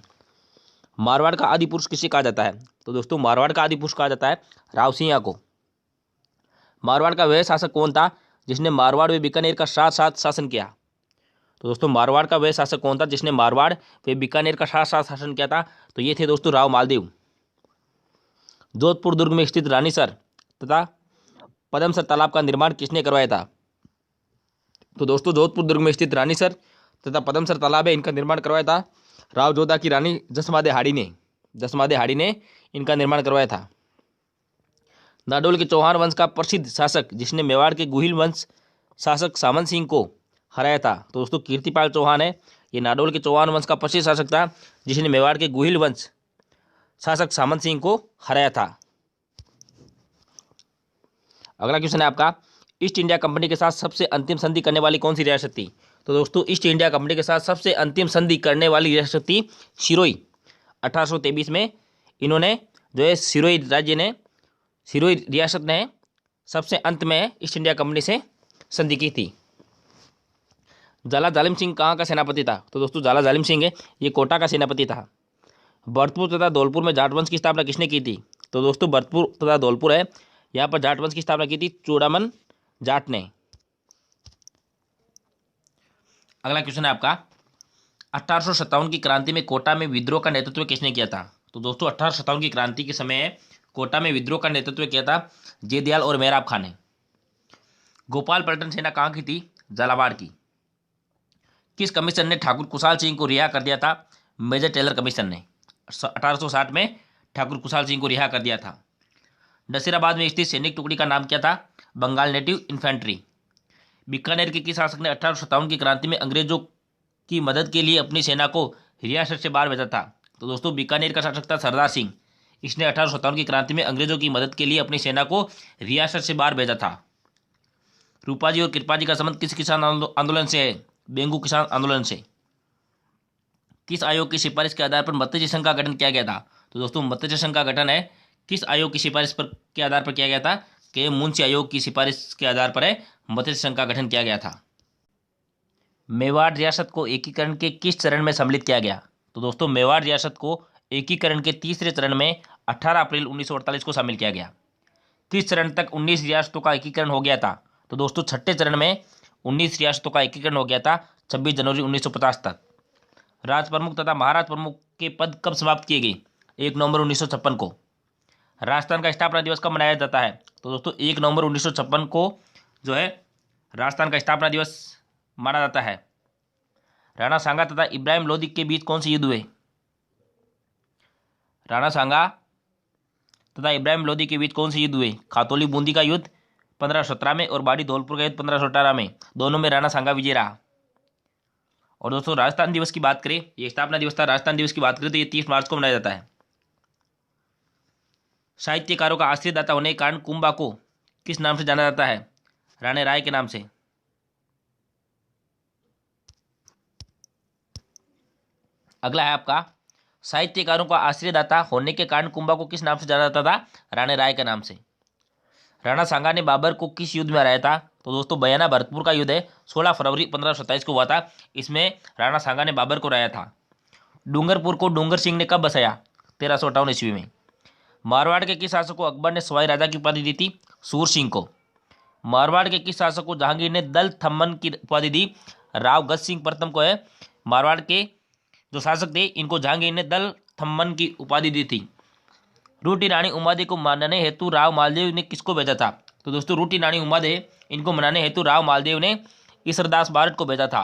मारवाड़ का आदि पुरुष किसे कहा जाता है? तो दोस्तों मारवाड़ का आदि पुरुष कहा जाता है राव सिंह को। मारवाड़ का वह शासक कौन था जिसने मारवाड़ व बीकानेर का साथ साथ शासन किया? तो दोस्तों मारवाड़ का वह शासक कौन था जिसने मारवाड़ व बीकानेर का साथ साथ शासन किया था? तो ये थे दोस्तों राव मालदेव। जोधपुर दुर्ग में स्थित रानीसर तथा पदमसर तालाब का निर्माण किसने करवाया था? तो दोस्तों जोधपुर दुर्ग में स्थित रानीसर तथा पदमसर तालाब है, इनका निर्माण करवाया था राव जोधा की रानी जसमादे हाड़ी ने। जसमादे हाड़ी ने इनका निर्माण करवाया था। नाडोल के चौहान वंश का प्रसिद्ध शासक जिसने मेवाड़ के गुहिल वंश शासक सामंत सिंह को हराया था? तो दोस्तों कीर्तिपाल चौहान है, ये नाडोल के चौहान वंश का प्रसिद्ध शासक था जिसने मेवाड़ के गुहिल वंश शासक सामंत सिंह को हराया था। अगला क्वेश्चन है आपका, ईस्ट इंडिया कंपनी के साथ सबसे अंतिम संधि करने वाली कौन सी रियासत थी? तो दोस्तों ईस्ट इंडिया कंपनी के साथ सबसे अंतिम संधि करने वाली रियासत थी सिरोही। 1823 में इन्होंने जो है सिरोही रियासत ने सबसे अंत में ईस्ट इंडिया कंपनी से संधि की थी। जाला जालिम सिंह कहाँ का सेनापति था? तो दोस्तों जाला जालिम सिंह है, ये कोटा का सेनापति था। भरतपुर तथा धौलपुर में जाट वंश की स्थापना किसने की थी? तो दोस्तों भरतपुर तथा धौलपुर है, यहाँ पर जाट वंश की स्थापना की थी चूड़ामन जाट ने। अगला क्वेश्चन है आपका, 1857 की क्रांति में कोटा में विद्रोह का नेतृत्व किसने किया था? तो दोस्तों 1857 की क्रांति के समय कोटा में विद्रोह का नेतृत्व किया था जयदयाल और मेहराब खान ने। गोपाल पलटन सेना कहाँ की थी? झालावाड़ की। किस कमीशन ने ठाकुर कुशाल सिंह को रिहा कर दिया था? मेजर टेलर कमीशन ने 1860 में ठाकुर कुशाल सिंह को रिहा कर दिया था। नसीराबाद में स्थित सैनिक टुकड़ी का नाम क्या था? Bengal native infantry. बीकानेर के किस शासक ने 1857 की क्रांति में अंग्रेजों की मदद के लिए अपनी सेना को रियासत से बाहर भेजा था? तो दोस्तों बीकानेर का शासक था सरदार सिंह। इसने 1857 की क्रांति में अंग्रेजों की मदद के लिए अपनी सेना को रियासत से बाहर भेजा था। रूपाजी और कृपाजी का संबंध किस किसान आंदोलन से है? बेंगू किसान आंदोलन से। किस आयोग की सिफारिश के आधार पर मत्स्य संघ का गठन किया गया था? तो दोस्तों मत्स्य संघ का गठन है किस आयोग की सिफारिश पर के आधार पर किया गया था? के मुंशी आयोग की सिफारिश के आधार पर मंत्रिमंडल संघ का गठन किया गया था। मेवाड़ रियासत को एकीकरण के किस चरण में सम्मिलित किया गया? तो दोस्तों मेवाड़ रियासत को एकीकरण के तीसरे चरण में 18 अप्रैल 1948 को शामिल किया गया। किस चरण तक 19 रियासतों का एकीकरण हो गया था? तो दोस्तों छठे चरण में 19 रियासतों का एकीकरण हो गया था 26 जनवरी 1950 तक। राज प्रमुख तथा महाराज प्रमुख के पद कब समाप्त किए गए? 1 नवंबर 1956 को। राजस्थान का स्थापना दिवस कब मनाया जाता है? तो दोस्तों 1 नवंबर 1956 को जो है राजस्थान का स्थापना दिवस माना जाता है। राणा सांगा तथा इब्राहिम लोदी के बीच कौन से युद्ध हुए? राणा सांगा तथा इब्राहिम लोदी के बीच कौन से युद्ध हुए? खातौली बूंदी का युद्ध 1517 में और बाड़ी धौलपुर का युद्ध 1518 में। दोनों में राणा सांगा विजय रहा। और दोस्तों राजस्थान दिवस की बात करें, ये स्थापना दिवस था, राजस्थान दिवस की बात करें तो ये 30 मार्च को मनाया जाता है। साहित्यकारों का आश्रयदाता होने के कारण कुंभा को किस नाम से जाना जाता है? राणे राय के नाम से। अगला है आपका, साहित्यकारों का आश्रयदाता होने के कारण कुंभा को किस नाम से जाना जाता था? राणे राय के नाम से। राणा सांगा ने बाबर को किस युद्ध में हराया था? तो दोस्तों बयाना भरतपुर का युद्ध है, 16 फरवरी 1527 को हुआ था। इसमें राणा सांगा ने बाबर को हराया था। डूंगरपुर को डूंगर सिंह ने कब बसाया? 1358 ईस्वी में। मारवाड़ के किस शासक को अकबर ने सवाई राजा की उपाधि दी थी? सूर सिंह को। मारवाड़ के किस शासक को जहांगीर ने दल थम्मन की उपाधि दी? राव गज सिंह प्रथम को है। मारवाड़ के जो शासक थे इनको जहांगीर ने दल थम्मन की उपाधि दी थी। रूटी रानी उमादे को मानने हेतु राव मालदेव ने किसको भेजा था? तो दोस्तों रूटी रानी उमादे इनको मनाने हेतु राव मालदेव ने ईसरदास बारट को भेजा था।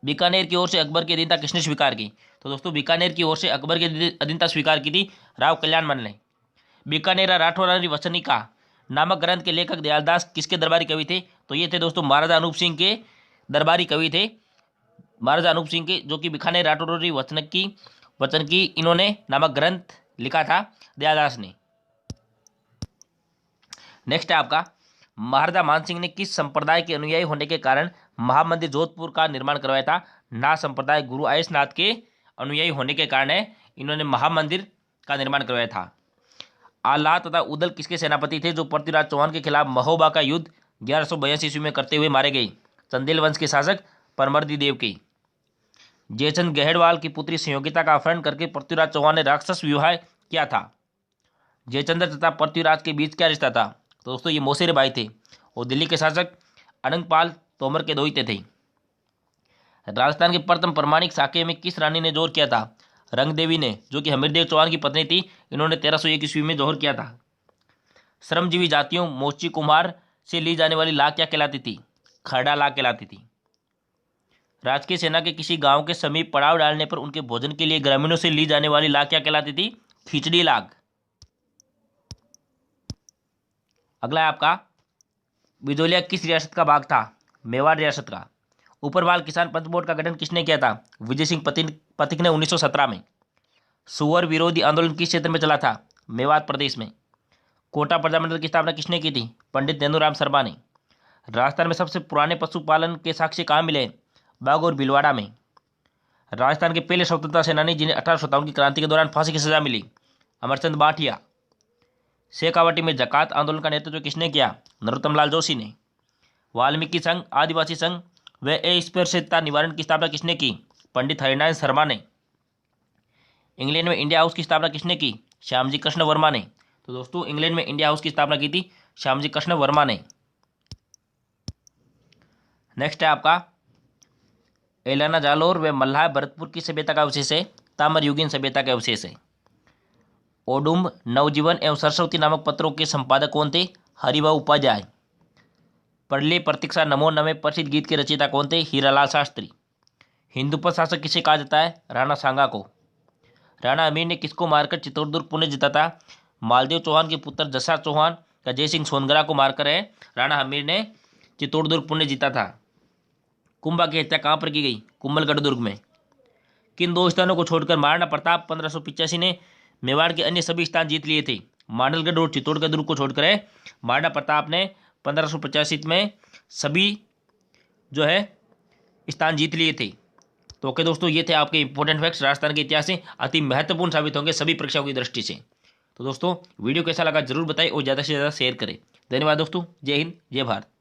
बीकानेर की ओर से अकबर की अधीनता किसने स्वीकार की? तो दोस्तों बीकानेर की ओर से अकबर की अधीनता स्वीकार की थी राव कल्याणमल ने। बीकानेर राठौरानी वचनिका नामक ग्रंथ के लेखक दयालदास किसके दरबारी कवि थे? तो ये थे दोस्तों महाराजा अनूप सिंह के दरबारी कवि थे। महाराजा अनूप सिंह के, जो कि बीकानेर राठौरानी वचन की इन्होंने नामक ग्रंथ लिखा था दयालदास ने। नेक्स्ट है आपका, महाराजा मानसिंह ने किस संप्रदाय के अनुयायी होने के कारण महामंदिर जोधपुर का निर्माण करवाया था? नाथ संप्रदाय गुरु आयसनाथ के अनुयायी होने के कारण इन्होंने महामंदिर का निर्माण करवाया था। आल्हा तथा उदल किसके सेनापति थे जो पृथ्वीराज चौहान के खिलाफ महोबा का युद्ध 1182 ईस्वी में करते हुए मारे गए? चंदेल वंश के शासक परमर्दी देव के। जयचंद गहेड़वाल की पुत्री संयोगिता का अपहरण करके पृथ्वीराज चौहान ने राक्षस विवाह किया था। जयचंद्र तथा पृथ्वीराज के बीच क्या रिश्ता था? तो दोस्तों ये मौसेरे भाई थे और दिल्ली के शासक अनंगपाल तोमर के दोहिते थे। राजस्थान के प्रथम प्रमाणिक साके में किस रानी ने जोहर किया था? रंग देवी ने, जो कि हमीरदेव चौहान की पत्नी थी। इन्होंने 1301 ईस्वी में जोहर किया था। श्रमजीवी जातियों मोची कुमार से ली जाने वाली लाख क्या कहलाती थी? खरड़ा लाख कहलाती थी। राजकीय सेना के किसी गांव के समीप पड़ाव डालने पर उनके भोजन के लिए ग्रामीणों से ली जाने वाली लाख क्या कहलाती थी? खिचड़ी लाख। अगला है आपका, बिजोलिया किस रियासत का भाग था? मेवाड़ रियासत का। ऊपरवाल किसान पंच बोर्ड का गठन किसने किया था? विजय सिंह पथिक ने 1917 में। सुअर विरोधी आंदोलन किस क्षेत्र में चला था? मेवात प्रदेश में। कोटा प्रजामंडल की स्थापना किसने की थी? पंडित नेनूराम शर्मा ने। राजस्थान में सबसे पुराने पशुपालन के साक्ष्य कहाँ मिले? बाग और भीलवाड़ा में। राजस्थान के पहले स्वतंत्रता सेनानी जिन्हें 1857 की क्रांति के दौरान फांसी की सजा मिली? अमरचंद बाठिया। शेखावाटी में जकात आंदोलन का नेतृत्व किसने किया? नरोत्तम लाल जोशी ने। वाल्मीकि संघ, आदिवासी संघ व अस्पृश्यता निवारण की स्थापना किसने की? पंडित हरिनारायण शर्मा ने। इंग्लैंड में इंडिया हाउस की स्थापना किसने की? श्यामजी कृष्ण वर्मा ने। तो दोस्तों इंग्लैंड में इंडिया हाउस की स्थापना की थी श्यामजी कृष्ण वर्मा ने। नेक्स्ट है आपका, एलाना जालोर व मल्लाह भरतपुर की सभ्यता का अवशेष है? ताम्र युगीन सभ्यता का अवशेष है। ओडुम्ब, नवजीवन एवं सरस्वती नामक पत्रों के संपादक कौन थे? हरिभाऊ उपाध्याय। प्रलय प्रतीक्षा नमो नमे प्रसिद्ध गीत के रचयिता कौन थे? हीरालाल शास्त्री। हिंदुपत शासक किसे कहा जाता है? राणा सांगा को। राणा अमीर ने किसको मारकर चित्तौड़दुर्ग पुण्य जीता था? मालदेव चौहान के पुत्र जसा चौहान का जय सिंह सोनगरा को मारकर राणा अमीर ने चित्तौड़दुर्ग पुण्य जीता था। कुंभा की हत्या कहाँ पर की गई? कुंभलगढ़ दुर्ग में। किन दो स्थानों को छोड़कर महाराणा प्रताप 1585 ने मेवाड़ के अन्य सभी स्थान जीत लिए थे? मांडलगढ़ और चित्तौड़गढ़ दुर्ग को छोड़कर महाराणा प्रताप ने 1585 में सभी जो है स्थान जीत लिए थे। तो ओके दोस्तों, ये थे आपके इंपॉर्टेंट फैक्ट्स राजस्थान के इतिहास से, अति महत्वपूर्ण साबित होंगे सभी परीक्षाओं की दृष्टि से। तो दोस्तों वीडियो कैसा लगा जरूर बताएं और ज़्यादा से ज़्यादा शेयर करें। धन्यवाद दोस्तों। जय हिंद, जय भारत।